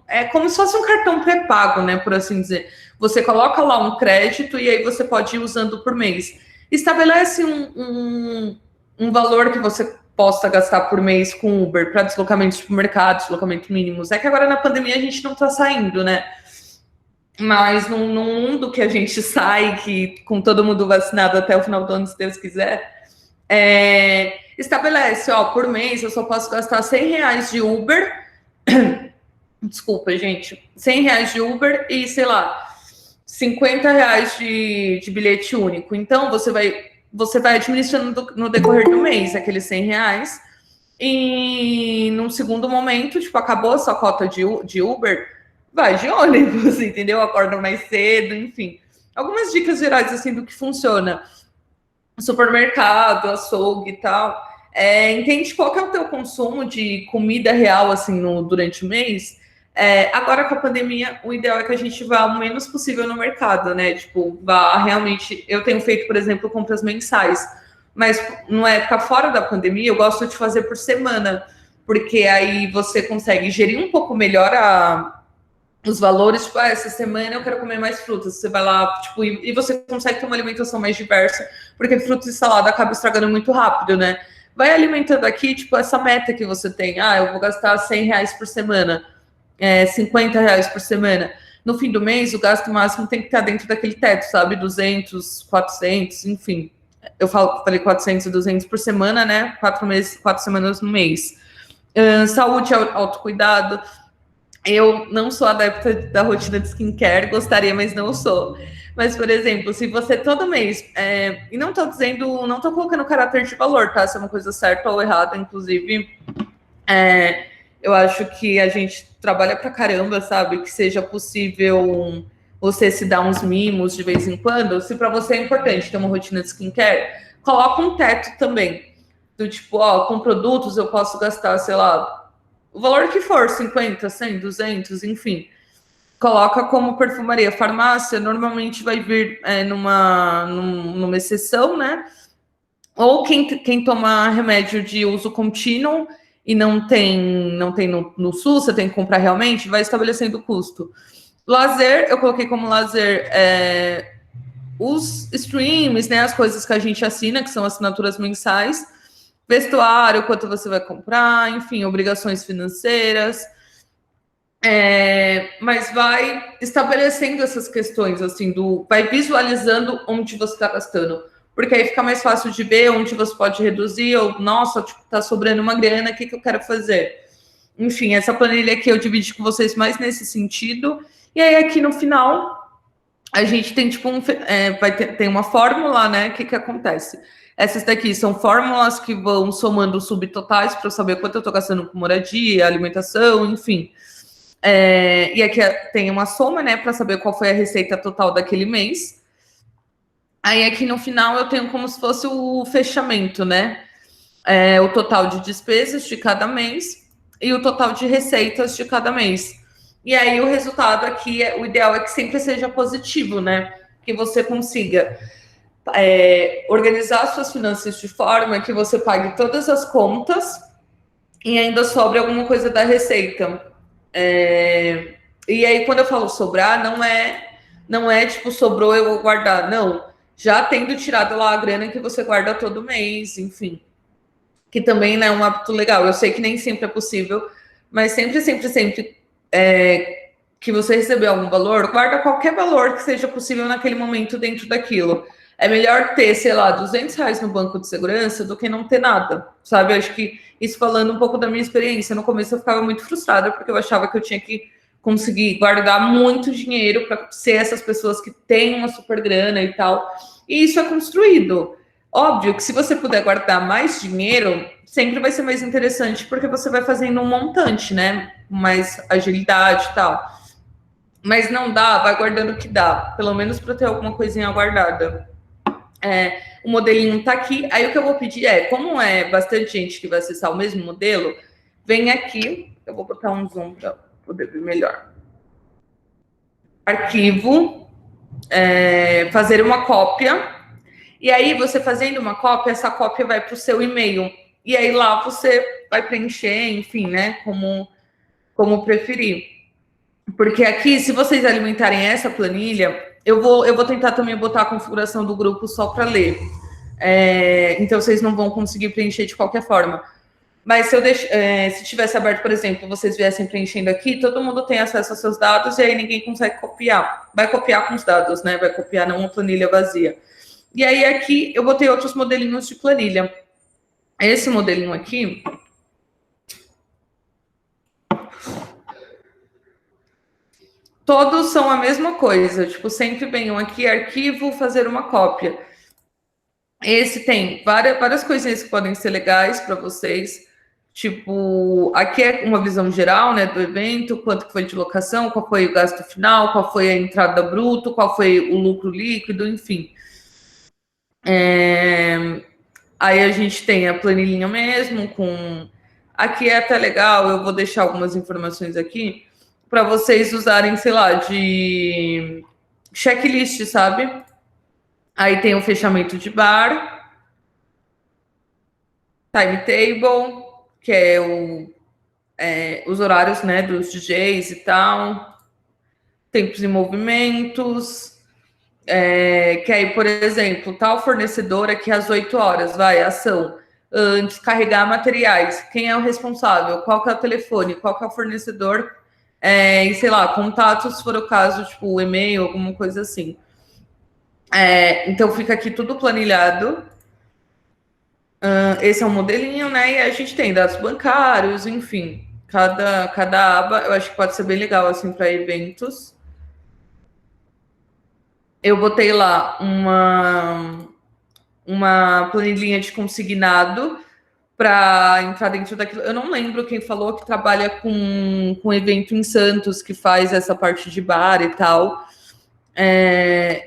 é como se fosse um cartão pré-pago, né, por assim dizer. Você coloca lá um crédito e aí você pode ir usando por mês. Estabelece um valor que você possa gastar por mês com Uber para deslocamento de supermercado, deslocamento mínimos. É que agora na pandemia a gente não está saindo, né? Mas no mundo que a gente sai, que com todo mundo vacinado até o final do ano, se Deus quiser, estabelece, por mês eu só posso gastar R$100 de Uber, desculpa, gente, R$100 de Uber e, sei lá, R$50 de bilhete único. Então, você vai administrando no decorrer do mês aqueles R$100 e, num segundo momento, tipo, acabou a sua cota de Uber, vai de ônibus, entendeu? Acorda mais cedo, enfim. Algumas dicas gerais, assim, do que funciona. Supermercado, açougue e tal. Entende qual que é o teu consumo de comida real, assim, durante o mês. Agora, com a pandemia, o ideal é que a gente vá o menos possível no mercado, né? Tipo, vá realmente... Eu tenho feito, por exemplo, compras mensais. Mas, numa época fora da pandemia, eu gosto de fazer por semana. Porque aí você consegue gerir um pouco melhor os valores, tipo, essa semana eu quero comer mais frutas. Você vai lá, tipo, e você consegue ter uma alimentação mais diversa, porque frutas e salada acaba estragando muito rápido, né? Vai alimentando aqui, tipo, essa meta que você tem. Eu vou gastar R$100 por semana, R$50 por semana. No fim do mês, o gasto máximo tem que estar dentro daquele teto, sabe? 200, 400, enfim. Eu falei 400 e 200 por semana, né? 4 semanas no mês. Saúde, autocuidado. Eu não sou adepta da rotina de skincare, gostaria, mas não sou. Mas, por exemplo, se você todo mês, e não tô dizendo, não tô colocando caráter de valor, tá? Se é uma coisa certa ou errada, inclusive, eu acho que a gente trabalha pra caramba, sabe? Que seja possível você se dar uns mimos de vez em quando. Se para você é importante ter uma rotina de skincare, coloca um teto também. Do tipo, com produtos eu posso gastar, sei lá, o valor que for, 50, 100, 200, enfim. Coloca como perfumaria. Farmácia normalmente vai vir numa exceção, né? Ou quem toma remédio de uso contínuo e não tem no SUS, você tem que comprar realmente, vai estabelecendo o custo. Lazer, eu coloquei como lazer os streams, né? As coisas que a gente assina, que são assinaturas mensais. Vestuário, quanto você vai comprar, enfim, obrigações financeiras. Mas vai estabelecendo essas questões, assim, vai visualizando onde você está gastando. Porque aí fica mais fácil de ver onde você pode reduzir, ou, nossa, tipo, tá sobrando uma grana, o que eu quero fazer? Enfim, essa planilha aqui eu dividi com vocês mais nesse sentido. E aí, aqui no final, a gente tem, tipo, tem uma fórmula, né? O que acontece? Essas daqui são fórmulas que vão somando subtotais para eu saber quanto eu estou gastando com moradia, alimentação, enfim. E aqui tem uma soma, né, para saber qual foi a receita total daquele mês. Aí aqui no final eu tenho como se fosse o fechamento, né? O total de despesas de cada mês e o total de receitas de cada mês. E aí o resultado aqui, o ideal é que sempre seja positivo, né? Que você consiga organizar suas finanças de forma que você pague todas as contas e ainda sobre alguma coisa da receita. E aí, quando eu falo sobrar, não é tipo, sobrou, eu vou guardar. Não, já tendo tirado lá a grana que você guarda todo mês, enfim. Que também não é um hábito legal. Eu sei que nem sempre é possível, mas sempre que você receber algum valor, guarda qualquer valor que seja possível naquele momento dentro daquilo. É melhor ter, sei lá, R$200 no banco de segurança do que não ter nada, sabe? Eu acho que isso falando um pouco da minha experiência. No começo eu ficava muito frustrada porque eu achava que eu tinha que conseguir guardar muito dinheiro para ser essas pessoas que têm uma super grana e tal. E isso é construído. Óbvio que se você puder guardar mais dinheiro, sempre vai ser mais interessante, porque você vai fazendo um montante, né? Mais agilidade e tal. Mas não dá, vai guardando o que dá. Pelo menos para ter alguma coisinha guardada. O modelinho tá aqui. Aí o que eu vou pedir como é bastante gente que vai acessar o mesmo modelo, vem aqui. Eu vou botar um zoom para poder ver melhor. Arquivo. Fazer uma cópia. E aí, você fazendo uma cópia, essa cópia vai para o seu e-mail. E aí, lá você vai preencher, enfim, né? Como preferir. Porque aqui, se vocês alimentarem essa planilha, eu vou tentar também botar a configuração do grupo só para ler. Então, vocês não vão conseguir preencher de qualquer forma. Mas se tivesse aberto, por exemplo, vocês viessem preenchendo aqui, todo mundo tem acesso aos seus dados e aí ninguém consegue copiar. Vai copiar com os dados, né? Vai copiar não uma planilha vazia. E aí aqui eu botei outros modelinhos de planilha. Esse modelinho aqui, todos são a mesma coisa. Tipo, sempre venham aqui, arquivo, fazer uma cópia. Esse tem várias coisinhas que podem ser legais para vocês. Tipo, aqui é uma visão geral, né, do evento, quanto que foi de locação, qual foi o gasto final, qual foi a entrada bruto, qual foi o lucro líquido, enfim. Aí a gente tem a planilhinha mesmo, aqui é até legal, eu vou deixar algumas informações aqui para vocês usarem, sei lá, de checklist, sabe? Aí tem o fechamento de bar, timetable, que é os horários, né, dos DJs e tal, tempos e movimentos, que aí, por exemplo, tal fornecedor aqui às 8 horas, vai, ação, descarregar materiais, quem é o responsável, qual que é o telefone, qual que é o fornecedor, e sei lá, contatos, se for o caso, tipo, e-mail, alguma coisa assim. Então fica aqui tudo planilhado. Esse é um modelinho, né? E a gente tem dados bancários, enfim, cada aba, eu acho que pode ser bem legal, assim, para eventos. Eu botei lá uma planilhinha de consignado para entrar dentro daquilo. Eu não lembro quem falou que trabalha com evento em Santos, que faz essa parte de bar e tal.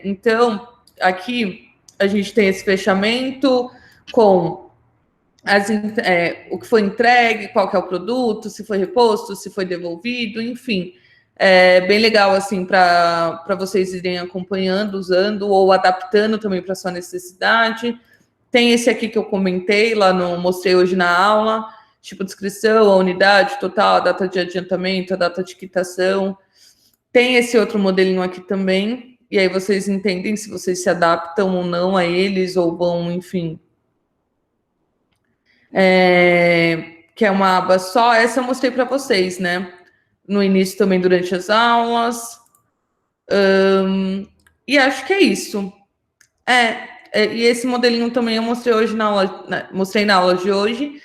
Então, aqui a gente tem esse fechamento com o que foi entregue, qual que é o produto, se foi reposto, se foi devolvido, enfim. É bem legal, assim, para vocês irem acompanhando, usando ou adaptando também para sua necessidade. Tem esse aqui que eu comentei mostrei hoje na aula, tipo descrição, a unidade total, a data de adiantamento, a data de quitação. Tem esse outro modelinho aqui também, e aí vocês entendem se vocês se adaptam ou não a eles, ou vão, enfim. Que é uma aba só, essa eu mostrei para vocês, né? No início também, durante as aulas. E acho que é isso. E esse modelinho também eu mostrei hoje mostrei na aula de hoje.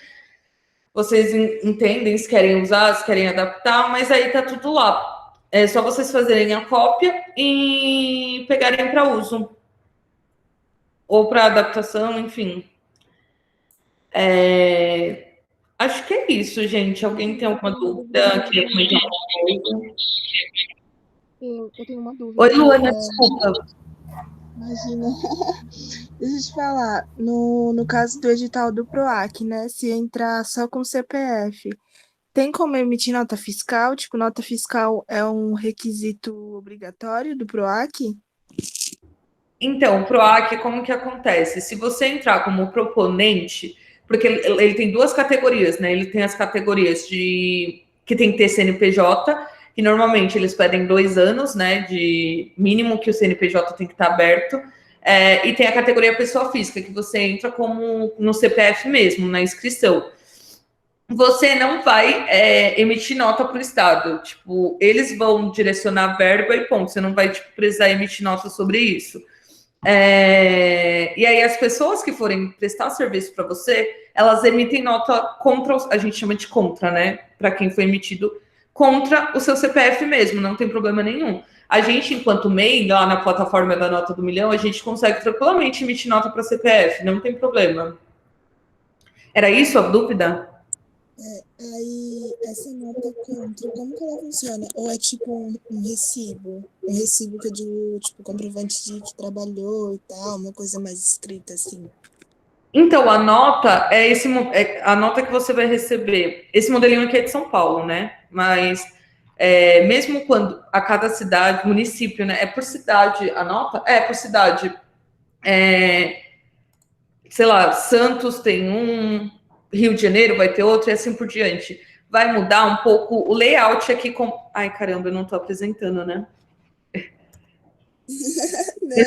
Vocês entendem se querem usar, se querem adaptar, mas aí tá tudo lá. É só vocês fazerem a cópia e pegarem para uso. Ou para adaptação, enfim. Acho que é isso, gente. Alguém tem alguma dúvida? Queria comentar alguma coisa? Eu tenho uma dúvida. Oi, Luana, desculpa. Imagina. Deixa eu te falar, no caso do edital do PROAC, né? Se entrar só com CPF, tem como emitir nota fiscal? Tipo, nota fiscal é um requisito obrigatório do PROAC? Então, o PROAC, como que acontece? Se você entrar como proponente, porque ele tem duas categorias, né? Ele tem as categorias de que tem que ter CNPJ, que normalmente eles pedem 2 anos, né? De mínimo que o CNPJ tem que estar aberto. E tem a categoria pessoa física, que você entra como no CPF mesmo, na inscrição. Você não vai emitir nota para o Estado. Tipo, eles vão direcionar verba e ponto. Você não vai tipo, precisar emitir nota sobre isso. E aí as pessoas que forem prestar serviço para você, elas emitem nota contra, a gente chama de contra, né? Para quem foi emitido contra o seu CPF mesmo, não tem problema nenhum. A gente, enquanto MEI, lá na plataforma da Nota do Milhão, a gente consegue tranquilamente emitir nota para CPF, não tem problema. Era isso a dúvida? Aí, essa nota contra, como que ela funciona? Ou é tipo um recibo? Um recibo que eu digo, tipo, comprovante de que trabalhou e tal, uma coisa mais escrita assim. Então, a nota é a nota que você vai receber. Esse modelinho aqui é de São Paulo, né? Mas mesmo quando a cada cidade, município, né? É por cidade a nota? É por cidade. Sei lá, Santos tem um, Rio de Janeiro vai ter outro e assim por diante. Vai mudar um pouco o layout aqui com. Ai, caramba, eu não estou apresentando, né? Não,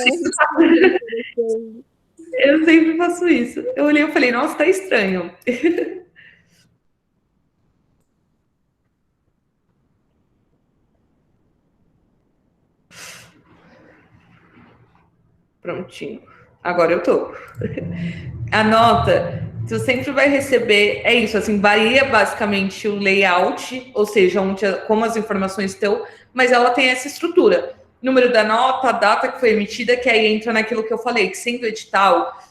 Eu sempre faço isso. Eu olhei e falei, nossa, tá estranho. Prontinho. Agora eu tô. A nota, tu sempre vai receber, é isso, assim, varia basicamente o layout, ou seja, como as informações estão, mas ela tem essa estrutura. Número da nota, a data que foi emitida, que aí entra naquilo que eu falei, que sendo edital,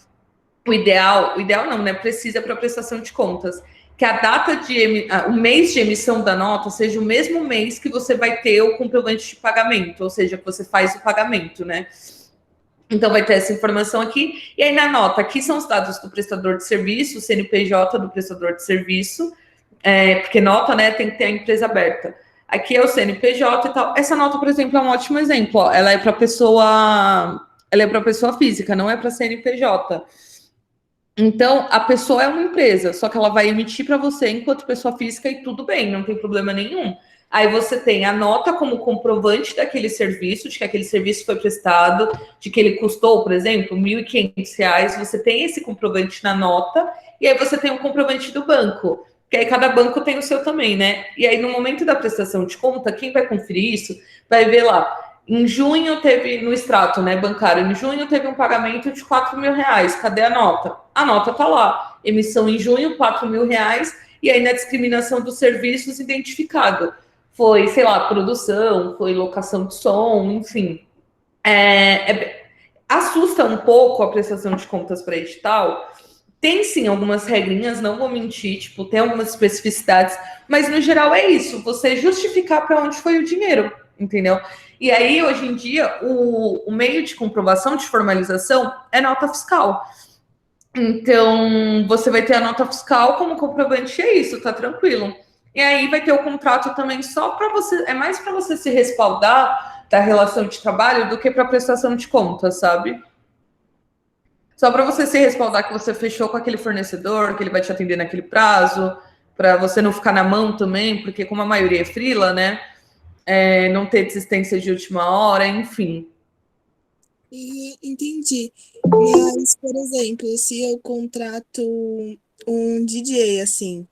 o ideal não, né? Precisa para prestação de contas. Que a data o mês de emissão da nota seja o mesmo mês que você vai ter o comprovante de pagamento, ou seja, que você faz o pagamento, né? Então, vai ter essa informação aqui. E aí, na nota, aqui são os dados do prestador de serviço, o CNPJ do prestador de serviço, porque nota, né, tem que ter a empresa aberta. Aqui é o CNPJ e tal. Essa nota, por exemplo, é um ótimo exemplo. Ó. Ela é para pessoa física, não é para CNPJ. Então, a pessoa é uma empresa, só que ela vai emitir para você enquanto pessoa física e tudo bem, não tem problema nenhum. Aí você tem a nota como comprovante daquele serviço, de que aquele serviço foi prestado, de que ele custou, por exemplo, R$ 1.500. Você tem esse comprovante na nota, e aí você tem um comprovante do banco, que aí cada banco tem o seu também, né? E aí no momento da prestação de conta, quem vai conferir isso vai ver lá. Em junho teve, no extrato, né, bancário, em junho teve um pagamento de R$ 4.000. Cadê a nota? A nota tá lá. Emissão em junho, R$ 4.000. E aí na discriminação dos serviços, identificado. Foi, sei lá, produção, foi locação de som, enfim. Assusta um pouco a prestação de contas para edital. Tem sim algumas regrinhas, não vou mentir, tipo, tem algumas especificidades, mas no geral é isso, você justificar para onde foi o dinheiro, entendeu? E aí, hoje em dia, o meio de comprovação de formalização é nota fiscal. Então, você vai ter a nota fiscal como comprovante, é isso, tá tranquilo. E aí vai ter o contrato também só para você, é mais para você se respaldar da relação de trabalho do que para prestação de contas, sabe? Só para você se respaldar que você fechou com aquele fornecedor, que ele vai te atender naquele prazo, para você não ficar na mão também, porque como a maioria é freela, né? Não ter desistência de última hora, enfim. Entendi. Mas, por exemplo, se eu contrato um DJ, assim,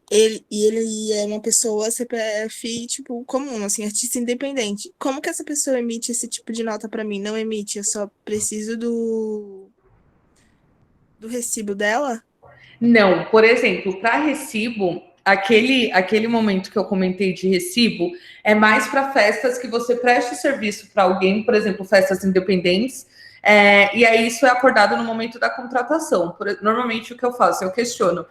ele é uma pessoa CPF, tipo, comum, assim, artista independente. Como que essa pessoa emite esse tipo de nota para mim? Não emite, eu só preciso do recibo dela? Não, por exemplo, para recibo, aquele momento que eu comentei de recibo é mais para festas que você preste serviço para alguém, por exemplo, festas independentes, E aí isso é acordado no momento da contratação. Normalmente o que eu faço, eu questiono.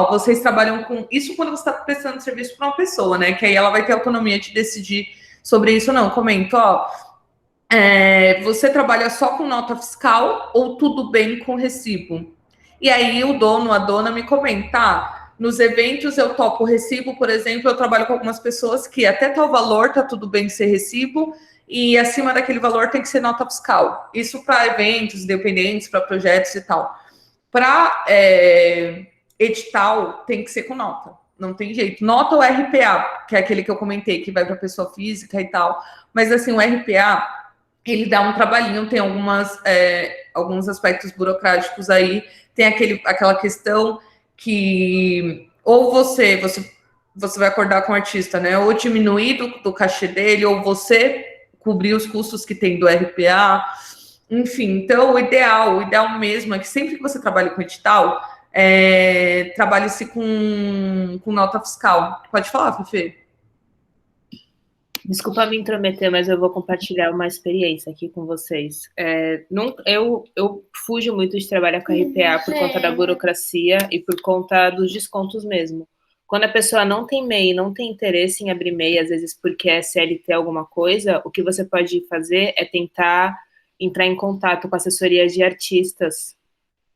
Vocês trabalham com isso quando você está prestando serviço para uma pessoa, né? Que aí ela vai ter autonomia de decidir sobre isso ou não. Comento, você trabalha só com nota fiscal ou tudo bem com recibo? E aí o dono, a dona me comenta, nos eventos eu topo recibo, por exemplo, eu trabalho com algumas pessoas que até tal valor tá tudo bem ser recibo, e acima daquele valor tem que ser nota fiscal. Isso para eventos independentes, para projetos e tal. Para edital tem que ser com nota, não tem jeito. Nota ou RPA, que é aquele que eu comentei, que vai para pessoa física e tal. Mas assim, o RPA, ele dá um trabalhinho, tem alguns aspectos burocráticos aí, tem aquela questão que ou você vai acordar com o artista, né? Ou diminuir do cachê dele, ou você cobrir os custos que tem do RPA. Enfim, então o ideal mesmo é que sempre que você trabalhe com edital, trabalhe-se com nota fiscal. Pode falar, Fefe? Desculpa me intrometer, mas eu vou compartilhar uma experiência aqui com vocês. Eu fujo muito de trabalhar com RPA por conta da burocracia e por conta dos descontos mesmo. Quando a pessoa não tem MEI, não tem interesse em abrir MEI, às vezes porque é CLT alguma coisa, o que você pode fazer é tentar entrar em contato com assessorias de artistas.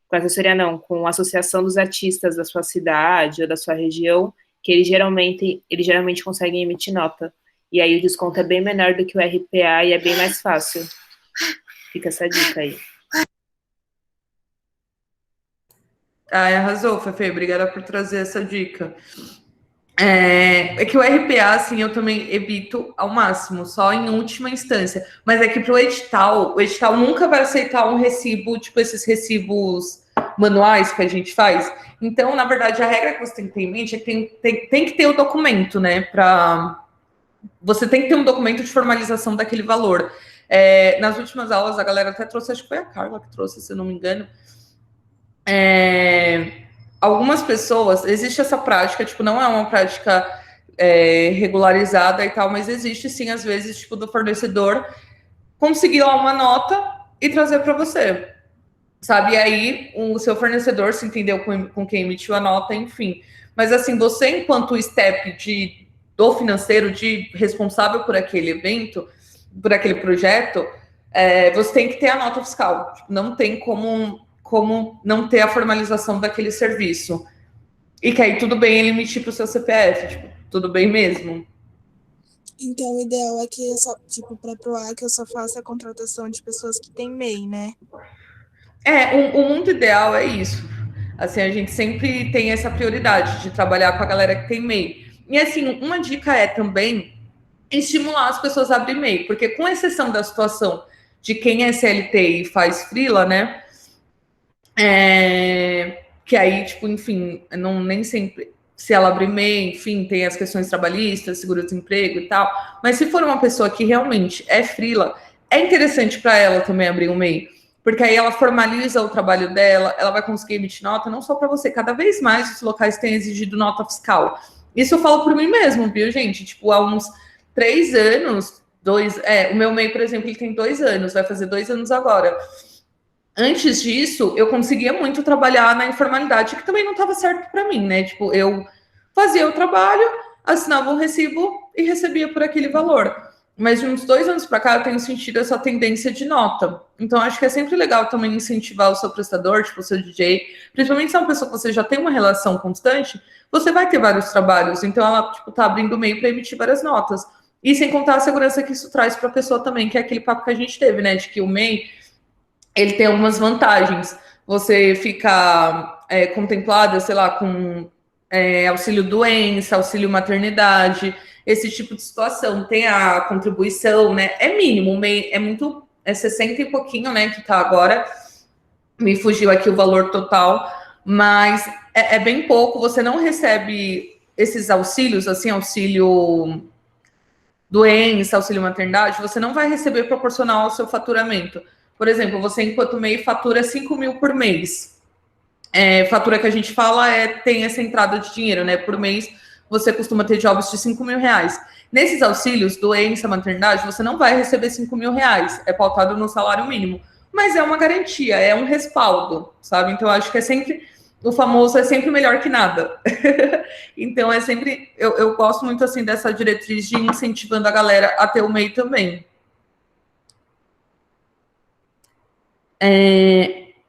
Com assessoria não, com a associação dos artistas da sua cidade ou da sua região, que eles geralmente conseguem emitir nota. E aí o desconto é bem menor do que o RPA e é bem mais fácil. Fica essa dica aí. Arrasou, Fefe. Obrigada por trazer essa dica. É que o RPA, assim, eu também evito ao máximo, só em última instância. Mas é que para o edital nunca vai aceitar um recibo, tipo esses recibos manuais que a gente faz. Então, na verdade, a regra que você tem que ter em mente é que tem que ter o documento, né? Você tem que ter um documento de formalização daquele valor. Nas últimas aulas, a galera até trouxe, acho que foi a Carla que trouxe, se eu não me engano. Algumas pessoas, existe essa prática, tipo, não é uma prática regularizada e tal, mas existe sim, às vezes, tipo, do fornecedor conseguir lá uma nota e trazer para você, sabe? E aí o seu fornecedor se entendeu com quem emitiu a nota, enfim. Mas assim, você, enquanto step do financeiro, de responsável por aquele evento, por aquele projeto, você tem que ter a nota fiscal. Tipo, não tem como não ter a formalização daquele serviço. E que aí tudo bem ele emitir para o seu CPF, tipo, tudo bem mesmo. Então, o ideal é que, para proar que eu só faça a contratação de pessoas que têm MEI, né? O mundo ideal é isso. Assim, a gente sempre tem essa prioridade de trabalhar com a galera que tem MEI. E assim, uma dica é também estimular as pessoas a abrir MEI, porque com exceção da situação de quem é CLT e faz freela, né? Que aí, tipo, enfim, nem sempre, se ela abrir MEI, enfim, tem as questões trabalhistas, seguro-desemprego e tal, mas se for uma pessoa que realmente é freela, é interessante para ela também abrir um MEI, porque aí ela formaliza o trabalho dela, ela vai conseguir emitir nota, não só para você, cada vez mais os locais têm exigido nota fiscal. Isso eu falo por mim mesmo, viu, gente? Tipo, há uns 3 anos, o meu MEI, por exemplo, ele tem 2 anos, vai fazer 2 anos agora. Antes disso, eu conseguia muito trabalhar na informalidade, que também não estava certo para mim, né? Tipo, eu fazia o trabalho, assinava um recibo e recebia por aquele valor. Mas de uns 2 anos para cá, eu tenho sentido essa tendência de nota. Então, acho que é sempre legal também incentivar o seu prestador, tipo, o seu DJ. Principalmente se é uma pessoa que você já tem uma relação constante, você vai ter vários trabalhos. Então, ela, tipo, tá abrindo o meio para emitir várias notas. E sem contar a segurança que isso traz para a pessoa também, que é aquele papo que a gente teve, né? De que o MEI, ele tem algumas vantagens. Você fica contemplada, sei lá, com auxílio doença, auxílio maternidade, esse tipo de situação. Tem a contribuição, né? É mínimo, é 60 e pouquinho, né? Que tá agora. Me fugiu aqui o valor total, mas é bem pouco. Você não recebe esses auxílios, assim, auxílio doença, auxílio maternidade, você não vai receber proporcional ao seu faturamento. Por exemplo, você, enquanto MEI, fatura 5 mil por mês. Fatura que a gente fala tem essa entrada de dinheiro, né? Por mês, você costuma ter jobs de 5 mil reais. Nesses auxílios, doença, maternidade, você não vai receber 5 mil reais. É pautado no salário mínimo. mas é uma garantia, é um respaldo, sabe? Então, eu acho que o famoso é sempre melhor que nada. Então, eu gosto muito, assim, dessa diretriz de incentivando a galera a ter o MEI também.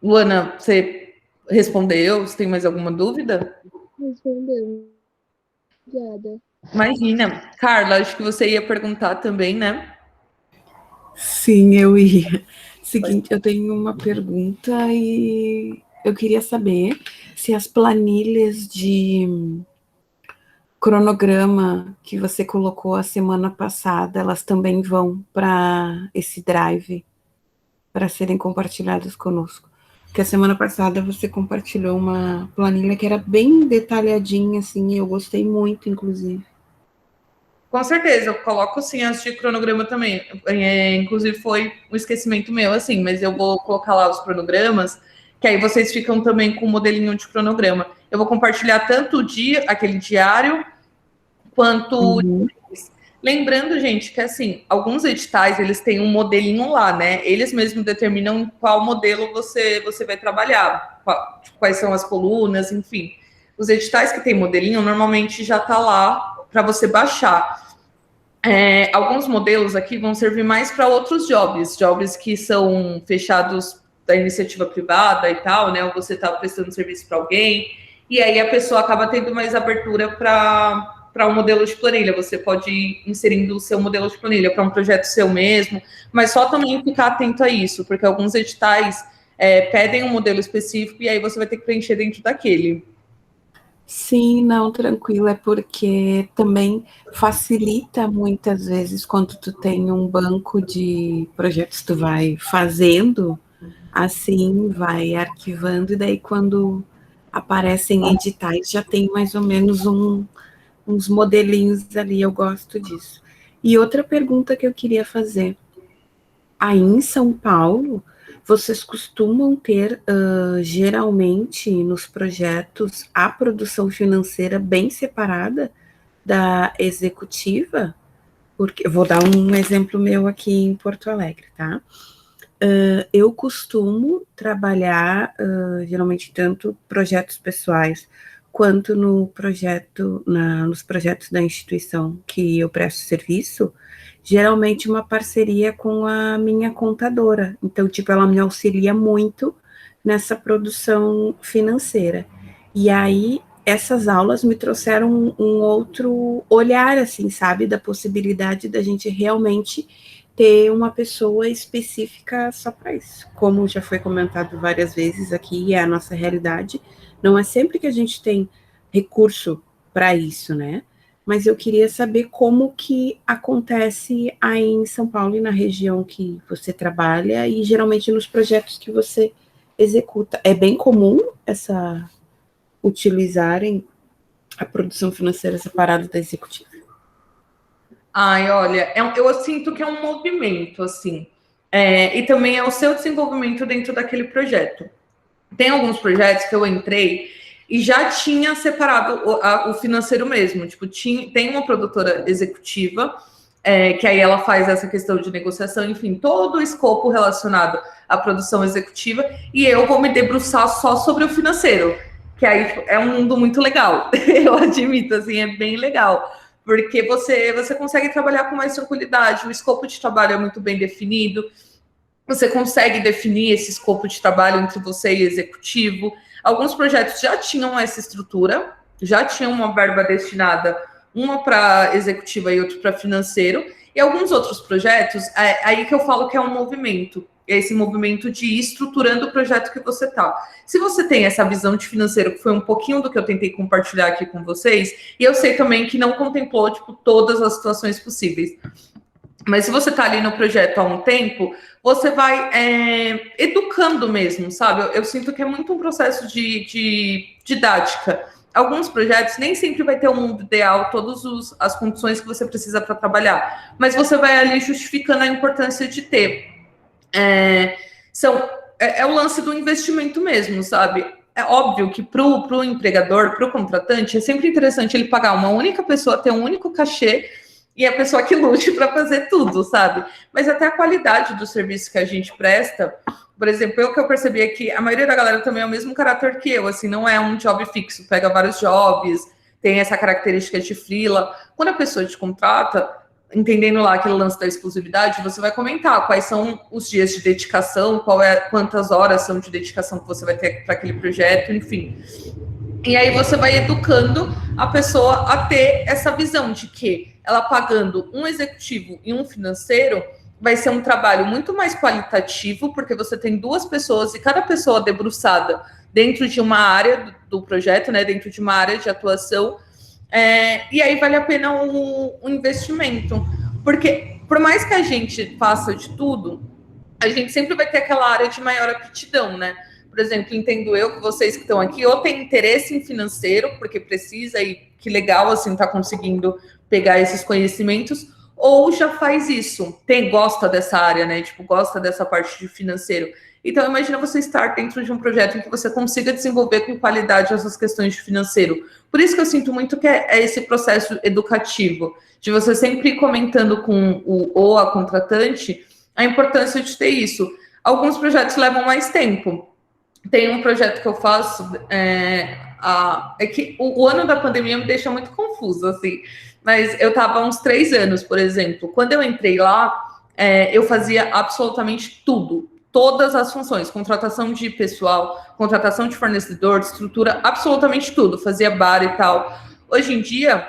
Luana, você respondeu? Você tem mais alguma dúvida? Respondeu. Obrigada. Imagina. Carla, acho que você ia perguntar também, né? Sim, eu ia. Seguinte, eu tenho uma pergunta e eu queria saber se as planilhas de cronograma que você colocou a semana passada, elas também vão para esse drive para serem compartilhadas conosco. Porque a semana passada você compartilhou uma planilha que era bem detalhadinha, assim, e eu gostei muito, inclusive. Com certeza, eu coloco sim as de cronograma também. Inclusive foi um esquecimento meu, assim, mas eu vou colocar lá os cronogramas, que aí vocês ficam também com o modelinho de cronograma. Eu vou compartilhar tanto o dia, aquele diário, quanto... Lembrando, gente, que assim, alguns editais, eles têm um modelinho lá, né? Eles mesmos determinam qual modelo você vai trabalhar, quais são as colunas, enfim. Os editais que tem modelinho, normalmente já tá lá para você baixar. Alguns modelos aqui vão servir mais para outros jobs que são fechados da iniciativa privada e tal, né? Ou você está prestando serviço para alguém, e aí a pessoa acaba tendo mais abertura para um modelo de planilha. Você pode ir inserindo o seu modelo de planilha para um projeto seu mesmo, mas só também ficar atento a isso, porque alguns editais pedem um modelo específico e aí você vai ter que preencher dentro daquele. Sim, não, tranquilo, é porque também facilita muitas vezes quando tu tem um banco de projetos que tu vai fazendo, assim, vai arquivando, e daí quando aparecem editais já tem mais ou menos uns modelinhos ali, eu gosto disso. E outra pergunta que eu queria fazer, aí em São Paulo, vocês costumam ter, geralmente, nos projetos, a produção financeira bem separada da executiva? Porque, eu vou dar um exemplo meu aqui em Porto Alegre, tá? Eu costumo trabalhar, geralmente, tanto projetos pessoais, quanto nos projetos da instituição que eu presto serviço, geralmente uma parceria com a minha contadora. Então, tipo, ela me auxilia muito nessa produção financeira. E aí, essas aulas me trouxeram um outro olhar, assim, sabe, da possibilidade da gente realmente ter uma pessoa específica só para isso. Como já foi comentado várias vezes aqui, é a nossa realidade. Não é sempre que a gente tem recurso para isso, né? Mas eu queria saber como que acontece aí em São Paulo e na região que você trabalha e geralmente nos projetos que você executa. É bem comum utilizarem a produção financeira separada da executiva? Ai, olha, eu sinto que é um movimento, assim, e também é o seu desenvolvimento dentro daquele projeto. Tem alguns projetos que eu entrei e já tinha separado o financeiro mesmo. Tipo, tem uma produtora executiva, que aí ela faz essa questão de negociação, enfim, todo o escopo relacionado à produção executiva, e eu vou me debruçar só sobre o financeiro, que aí é um mundo muito legal, eu admito, assim, é bem legal, porque você consegue trabalhar com mais tranquilidade, o escopo de trabalho é muito bem definido, você consegue definir esse escopo de trabalho entre você e executivo. Alguns projetos já tinham essa estrutura, já tinham uma verba destinada, uma para executiva e outra para financeiro, e alguns outros projetos, aí que eu falo que é um movimento, esse movimento de ir estruturando o projeto que você está. Se você tem essa visão de financeiro, que foi um pouquinho do que eu tentei compartilhar aqui com vocês, e eu sei também que não contemplou, tipo, todas as situações possíveis. Mas se você está ali no projeto há um tempo, você vai educando mesmo, sabe? Eu sinto que é muito um processo de didática. Alguns projetos nem sempre vai ter um mundo ideal, todas as condições que você precisa para trabalhar, mas você vai ali justificando a importância de ter. É o lance do investimento mesmo, sabe? É óbvio que para o empregador, para o contratante, é sempre interessante ele pagar uma única pessoa, ter um único cachê, e a pessoa que lute para fazer tudo, sabe? Mas até a qualidade do serviço que a gente presta, por exemplo, eu que eu percebi é que a maioria da galera também é o mesmo caráter que eu, assim, não é um job fixo, pega vários jobs, tem essa característica de freela. Quando a pessoa te contrata, entendendo lá aquele lance da exclusividade, você vai comentar quais são os dias de dedicação, quantas horas são de dedicação que você vai ter para aquele projeto, enfim. E aí você vai educando a pessoa a ter essa visão de que ela pagando um executivo e um financeiro vai ser um trabalho muito mais qualitativo, porque você tem duas pessoas e cada pessoa debruçada dentro de uma área do projeto, né, dentro de uma área de atuação, e aí vale a pena o investimento. Porque por mais que a gente faça de tudo, a gente sempre vai ter aquela área de maior aptidão, né? Por exemplo, entendo eu que vocês que estão aqui ou têm interesse em financeiro, porque precisa, e que legal, assim, tá conseguindo pegar esses conhecimentos, ou já faz isso, gosta dessa área, né? Tipo, gosta dessa parte de financeiro. Então, imagina você estar dentro de um projeto em que você consiga desenvolver com qualidade essas questões de financeiro. Por isso que eu sinto muito que é esse processo educativo, de você sempre ir comentando com ou a contratante a importância de ter isso. Alguns projetos levam mais tempo. Tem um projeto que eu faço, é que o ano da pandemia me deixa muito confuso, assim, mas eu estava há uns 3 anos, por exemplo. Quando eu entrei lá, eu fazia absolutamente tudo, todas as funções, contratação de pessoal, contratação de fornecedor, estrutura, absolutamente tudo, fazia bar e tal. Hoje em dia,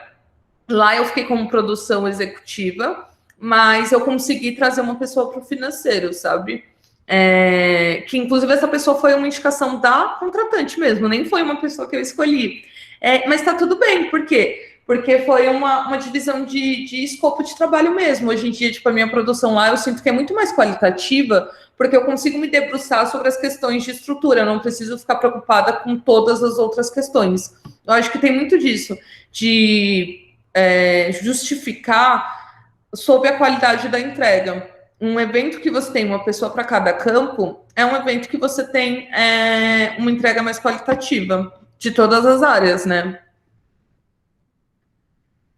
lá eu fiquei como produção executiva, mas eu consegui trazer uma pessoa para o financeiro, sabe? Que inclusive essa pessoa foi uma indicação da contratante mesmo, nem foi uma pessoa que eu escolhi. Mas tá tudo bem, por quê? Porque foi uma divisão de escopo de trabalho mesmo. Hoje em dia, tipo, a minha produção lá, eu sinto que é muito mais qualitativa, porque eu consigo me debruçar sobre as questões de estrutura, eu não preciso ficar preocupada com todas as outras questões. Eu acho que tem muito disso, de justificar sobre a qualidade da entrega. Um evento que você tem uma pessoa para cada campo é um evento que você tem uma entrega mais qualitativa de todas as áreas, né?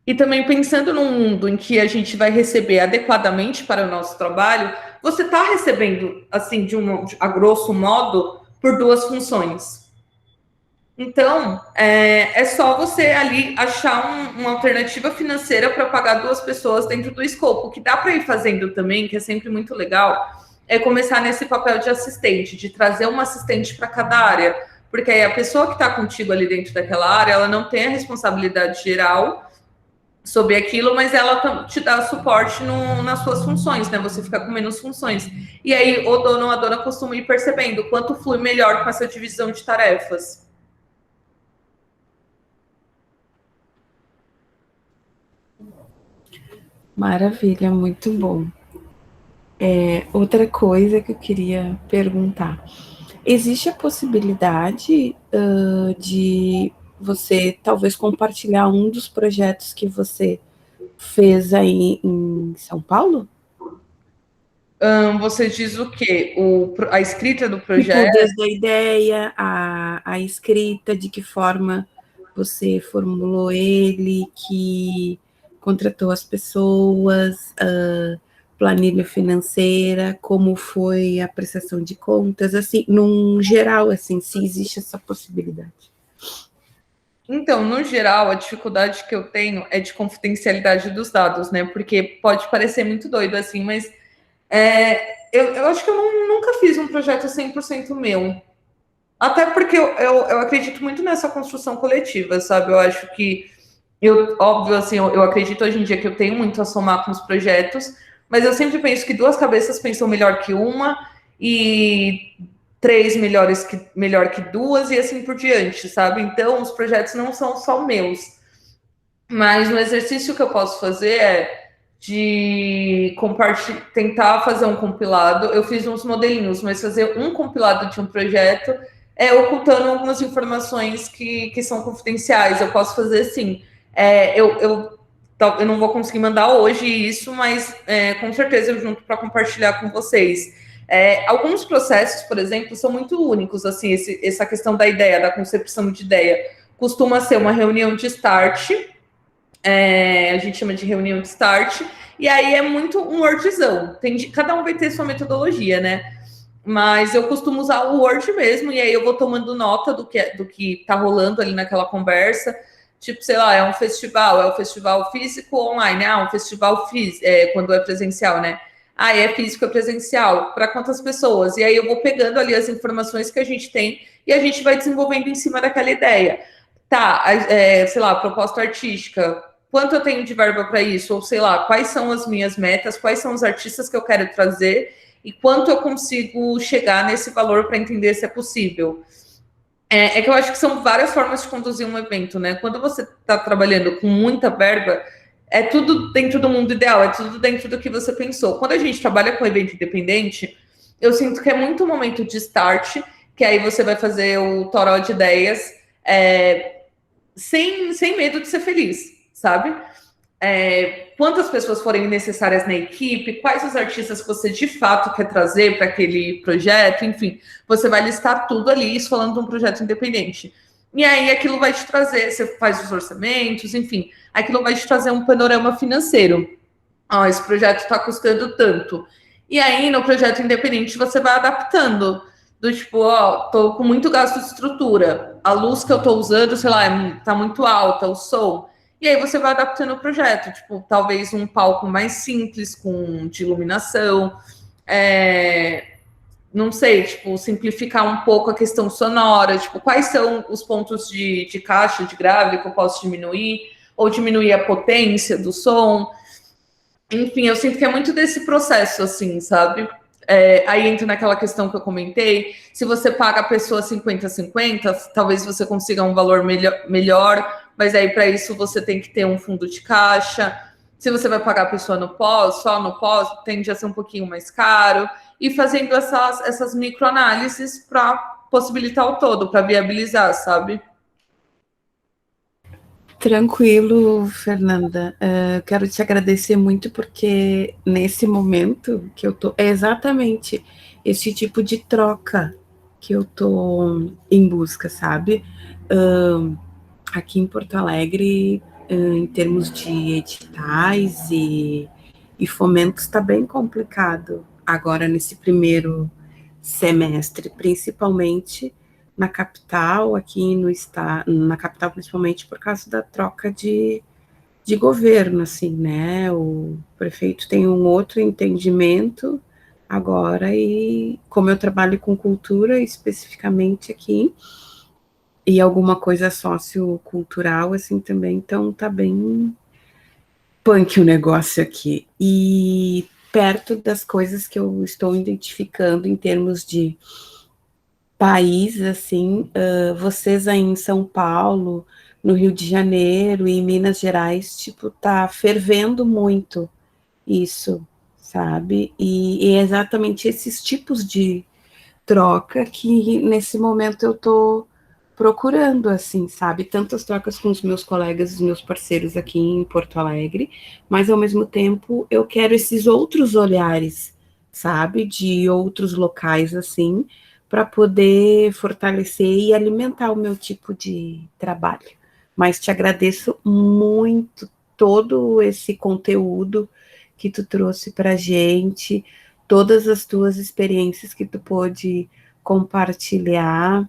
E também pensando num mundo em que a gente vai receber adequadamente para o nosso trabalho, você está recebendo, assim, a grosso modo, por 2 funções. Então, é só você ali achar uma alternativa financeira para pagar 2 pessoas dentro do escopo. O que dá para ir fazendo também, que é sempre muito legal, é começar nesse papel de assistente, de trazer uma assistente para cada área. Porque aí a pessoa que está contigo ali dentro daquela área, ela não tem a responsabilidade geral sobre aquilo, mas ela te dá suporte nas suas funções, né? Você fica com menos funções. E aí o dono ou a dona costuma ir percebendo quanto flui melhor com essa divisão de tarefas. Maravilha, muito bom. Outra coisa que eu queria perguntar. Existe a possibilidade de você talvez compartilhar um dos projetos que você fez aí em São Paulo? Você diz o quê? A escrita do projeto? Tipo, desde a ideia, a escrita, de que forma você formulou ele, que contratou as pessoas, planilha financeira, como foi a prestação de contas, assim, num geral, assim, se existe essa possibilidade. Então, no geral, a dificuldade que eu tenho é de confidencialidade dos dados, né? Porque pode parecer muito doido assim, mas eu acho que eu nunca fiz um projeto 100% meu. Até porque eu acredito muito nessa construção coletiva, sabe? Eu acho que, óbvio, assim, eu acredito hoje em dia que eu tenho muito a somar com os projetos, mas eu sempre penso que 2 cabeças pensam melhor que uma e 3 melhor que 2 e assim por diante, sabe? Então, os projetos não são só meus. Mas um exercício que eu posso fazer é de tentar fazer um compilado. Eu fiz uns modelinhos, mas fazer um compilado de um projeto ocultando algumas informações que são confidenciais. Eu posso fazer assim. Eu não vou conseguir mandar hoje isso, mas com certeza eu junto para compartilhar com vocês. Alguns processos, por exemplo, são muito únicos, assim, essa questão da ideia, da concepção de ideia. Costuma ser uma reunião de start, a gente chama de reunião de start, e aí é muito um Wordzão. Cada um vai ter sua metodologia, né? Mas eu costumo usar o Word mesmo, e aí eu vou tomando nota do que tá rolando ali naquela conversa. Tipo, sei lá, é um festival físico ou online? Um festival físico, quando é presencial, né? É físico, é presencial. Para quantas pessoas? E aí eu vou pegando ali as informações que a gente tem e a gente vai desenvolvendo em cima daquela ideia. Tá, sei lá, proposta artística. Quanto eu tenho de verba para isso? Ou sei lá, quais são as minhas metas? Quais são os artistas que eu quero trazer? E quanto eu consigo chegar nesse valor para entender se é possível? Que eu acho que são várias formas de conduzir um evento, né? Quando você está trabalhando com muita verba, é tudo dentro do mundo ideal, é tudo dentro do que você pensou. Quando a gente trabalha com evento independente, eu sinto que é muito um momento de start, que aí você vai fazer o toró de ideias sem medo de ser feliz, sabe? Quantas pessoas forem necessárias na equipe, quais os artistas que você de fato quer trazer para aquele projeto, enfim, você vai listar tudo ali, isso falando de um projeto independente. E aí aquilo vai te trazer, você faz os orçamentos, enfim, aquilo vai te trazer um panorama financeiro. Esse projeto está custando tanto. E aí, no projeto independente, você vai adaptando. Do tipo, tô com muito gasto de estrutura, a luz que eu tô usando, sei lá, tá muito alta, o som. E aí você vai adaptando o projeto, tipo, talvez um palco mais simples, de iluminação, não sei, tipo, simplificar um pouco a questão sonora, tipo, quais são os pontos de caixa, de grave que eu posso diminuir, ou diminuir a potência do som. Enfim, eu sinto que é muito desse processo, assim, sabe? Aí entra naquela questão que eu comentei, se você paga a pessoa 50-50, talvez você consiga um valor melhor, mas aí para isso você tem que ter um fundo de caixa. Se você vai pagar a pessoa só no pós, tende a ser um pouquinho mais caro. E fazendo essas microanálises para possibilitar o todo, para viabilizar, sabe? Tranquilo, Fernanda. Quero te agradecer muito, porque nesse momento que eu tô, é exatamente esse tipo de troca que eu tô em busca, sabe? Aqui em Porto Alegre, em termos de editais e fomentos, está bem complicado agora nesse primeiro semestre, principalmente na capital, aqui no estado, na capital principalmente por causa da troca de governo, assim, né? O prefeito tem um outro entendimento agora, e como eu trabalho com cultura especificamente aqui, e alguma coisa sociocultural, assim, também, então tá bem punk o negócio aqui. E perto das coisas que eu estou identificando em termos de país, assim, vocês aí em São Paulo, no Rio de Janeiro e em Minas Gerais, tipo, tá fervendo muito isso, sabe? E é exatamente esses tipos de troca que nesse momento eu tô procurando, assim, sabe? Tantas trocas com os meus colegas, os meus parceiros aqui em Porto Alegre, mas ao mesmo tempo eu quero esses outros olhares, sabe? De outros locais, assim, para poder fortalecer e alimentar o meu tipo de trabalho. Mas te agradeço muito todo esse conteúdo que tu trouxe para a gente, todas as tuas experiências que tu pôde compartilhar,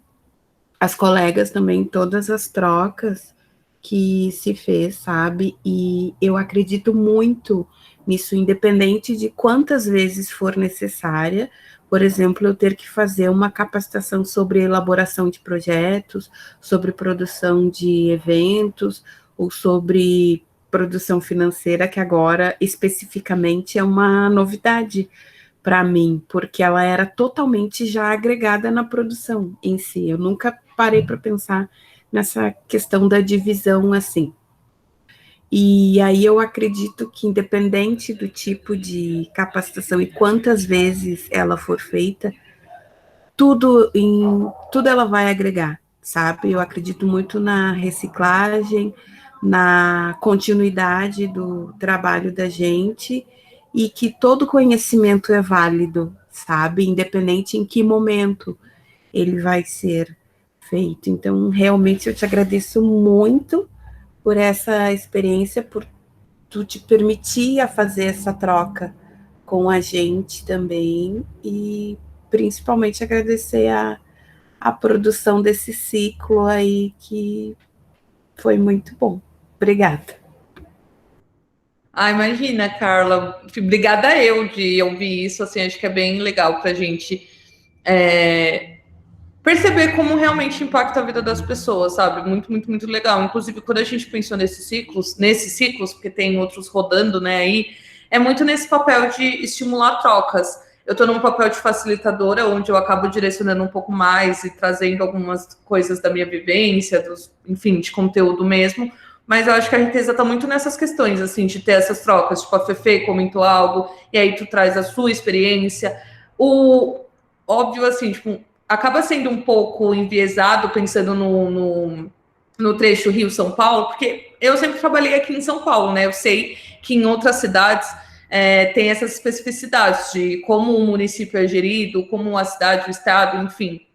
as colegas também, todas as trocas que se fez, sabe? E eu acredito muito nisso, independente de quantas vezes for necessária. Por exemplo, eu ter que fazer uma capacitação sobre elaboração de projetos, sobre produção de eventos, ou sobre produção financeira, que agora especificamente é uma novidade para mim, porque ela era totalmente já agregada na produção em si. Eu nunca parei para pensar nessa questão da divisão assim. E aí eu acredito que, independente do tipo de capacitação e quantas vezes ela for feita, tudo ela vai agregar, sabe? Eu acredito muito na reciclagem, na continuidade do trabalho da gente, e que todo conhecimento é válido, sabe? Independente em que momento ele vai ser feito. Então, realmente, eu te agradeço muito por essa experiência, por tu te permitir a fazer essa troca com a gente também, e principalmente agradecer a produção desse ciclo aí, que foi muito bom. Obrigada. Imagina, Carla. Obrigada eu de ouvir isso, assim, acho que é bem legal para a gente perceber como realmente impacta a vida das pessoas, sabe? Muito, muito, muito legal. Inclusive, quando a gente pensou nesses ciclos, porque tem outros rodando, né, aí, é muito nesse papel de estimular trocas. Eu estou num papel de facilitadora, onde eu acabo direcionando um pouco mais e trazendo algumas coisas da minha vivência, enfim, de conteúdo mesmo, mas eu acho que a riqueza está muito nessas questões, assim, de ter essas trocas. Tipo, a Fefe comentou algo, e aí tu traz a sua experiência. Óbvio, assim, tipo, acaba sendo um pouco enviesado pensando no trecho Rio-São Paulo, porque eu sempre trabalhei aqui em São Paulo, né? Eu sei que em outras cidades tem essas especificidades de como o município é gerido, como a cidade, o estado, enfim.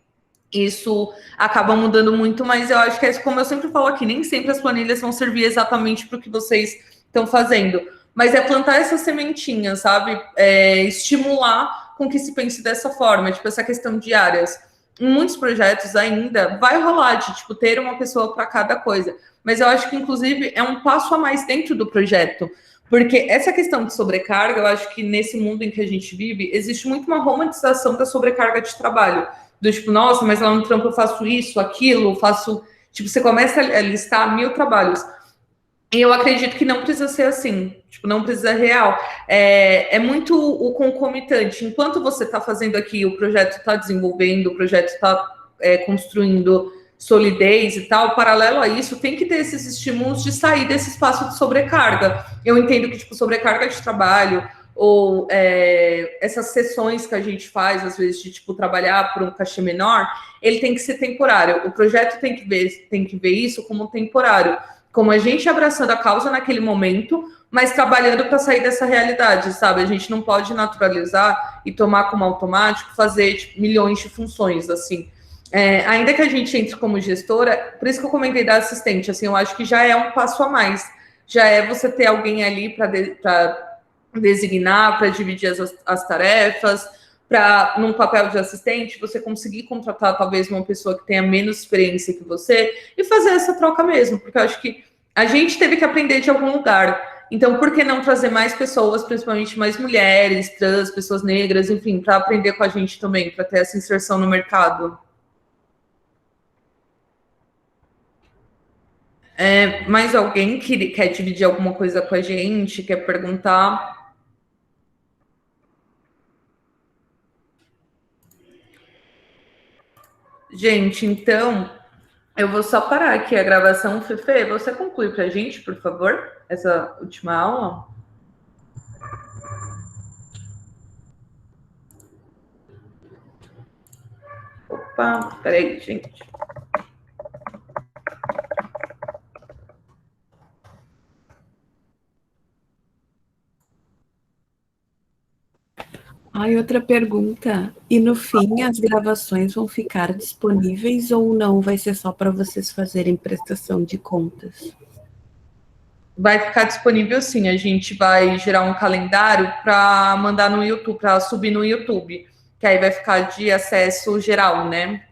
Isso acaba mudando muito, mas eu acho que é como eu sempre falo aqui, nem sempre as planilhas vão servir exatamente para o que vocês estão fazendo, mas é plantar essas sementinhas, sabe? Estimular com que se pense dessa forma, tipo, essa questão de áreas. Em muitos projetos ainda vai rolar de, tipo, ter uma pessoa para cada coisa, mas eu acho que, inclusive, é um passo a mais dentro do projeto, porque essa questão de sobrecarga, eu acho que nesse mundo em que a gente vive, existe muito uma romantização da sobrecarga de trabalho, do tipo, nossa, mas lá no trampo eu faço isso, aquilo, faço... Tipo, você começa a listar 1000 trabalhos. E eu acredito que não precisa ser assim, tipo, não precisa ser real. É muito o concomitante. Enquanto você está fazendo aqui, o projeto está desenvolvendo, o projeto está construindo solidez e tal, paralelo a isso, tem que ter esses estímulos de sair desse espaço de sobrecarga. Eu entendo que, tipo, sobrecarga de trabalho, ou essas sessões que a gente faz, às vezes, de, tipo, trabalhar por um cachê menor, ele tem que ser temporário. O projeto tem que ver isso como temporário, como a gente abraçando a causa naquele momento, mas trabalhando para sair dessa realidade, sabe? A gente não pode naturalizar e tomar como automático, fazer, tipo, milhões de funções, assim. Ainda que a gente entre como gestora, por isso que eu comentei da assistente, assim, eu acho que já é um passo a mais. Já é você ter alguém ali para designar, para dividir as tarefas, para, num papel de assistente, você conseguir contratar talvez uma pessoa que tenha menos experiência que você e fazer essa troca mesmo, porque eu acho que a gente teve que aprender de algum lugar. Então, por que não trazer mais pessoas, principalmente mais mulheres, trans, pessoas negras, enfim, para aprender com a gente também, para ter essa inserção no mercado? Mais alguém que quer dividir alguma coisa com a gente, quer perguntar? Gente, então, eu vou só parar aqui a gravação. Fefe, você conclui para a gente, por favor, essa última aula? Opa, peraí, gente. Outra pergunta. E no fim, as gravações vão ficar disponíveis ou não? Vai ser só para vocês fazerem prestação de contas? Vai ficar disponível sim. A gente vai gerar um calendário para mandar no YouTube, para subir no YouTube, que aí vai ficar de acesso geral, né?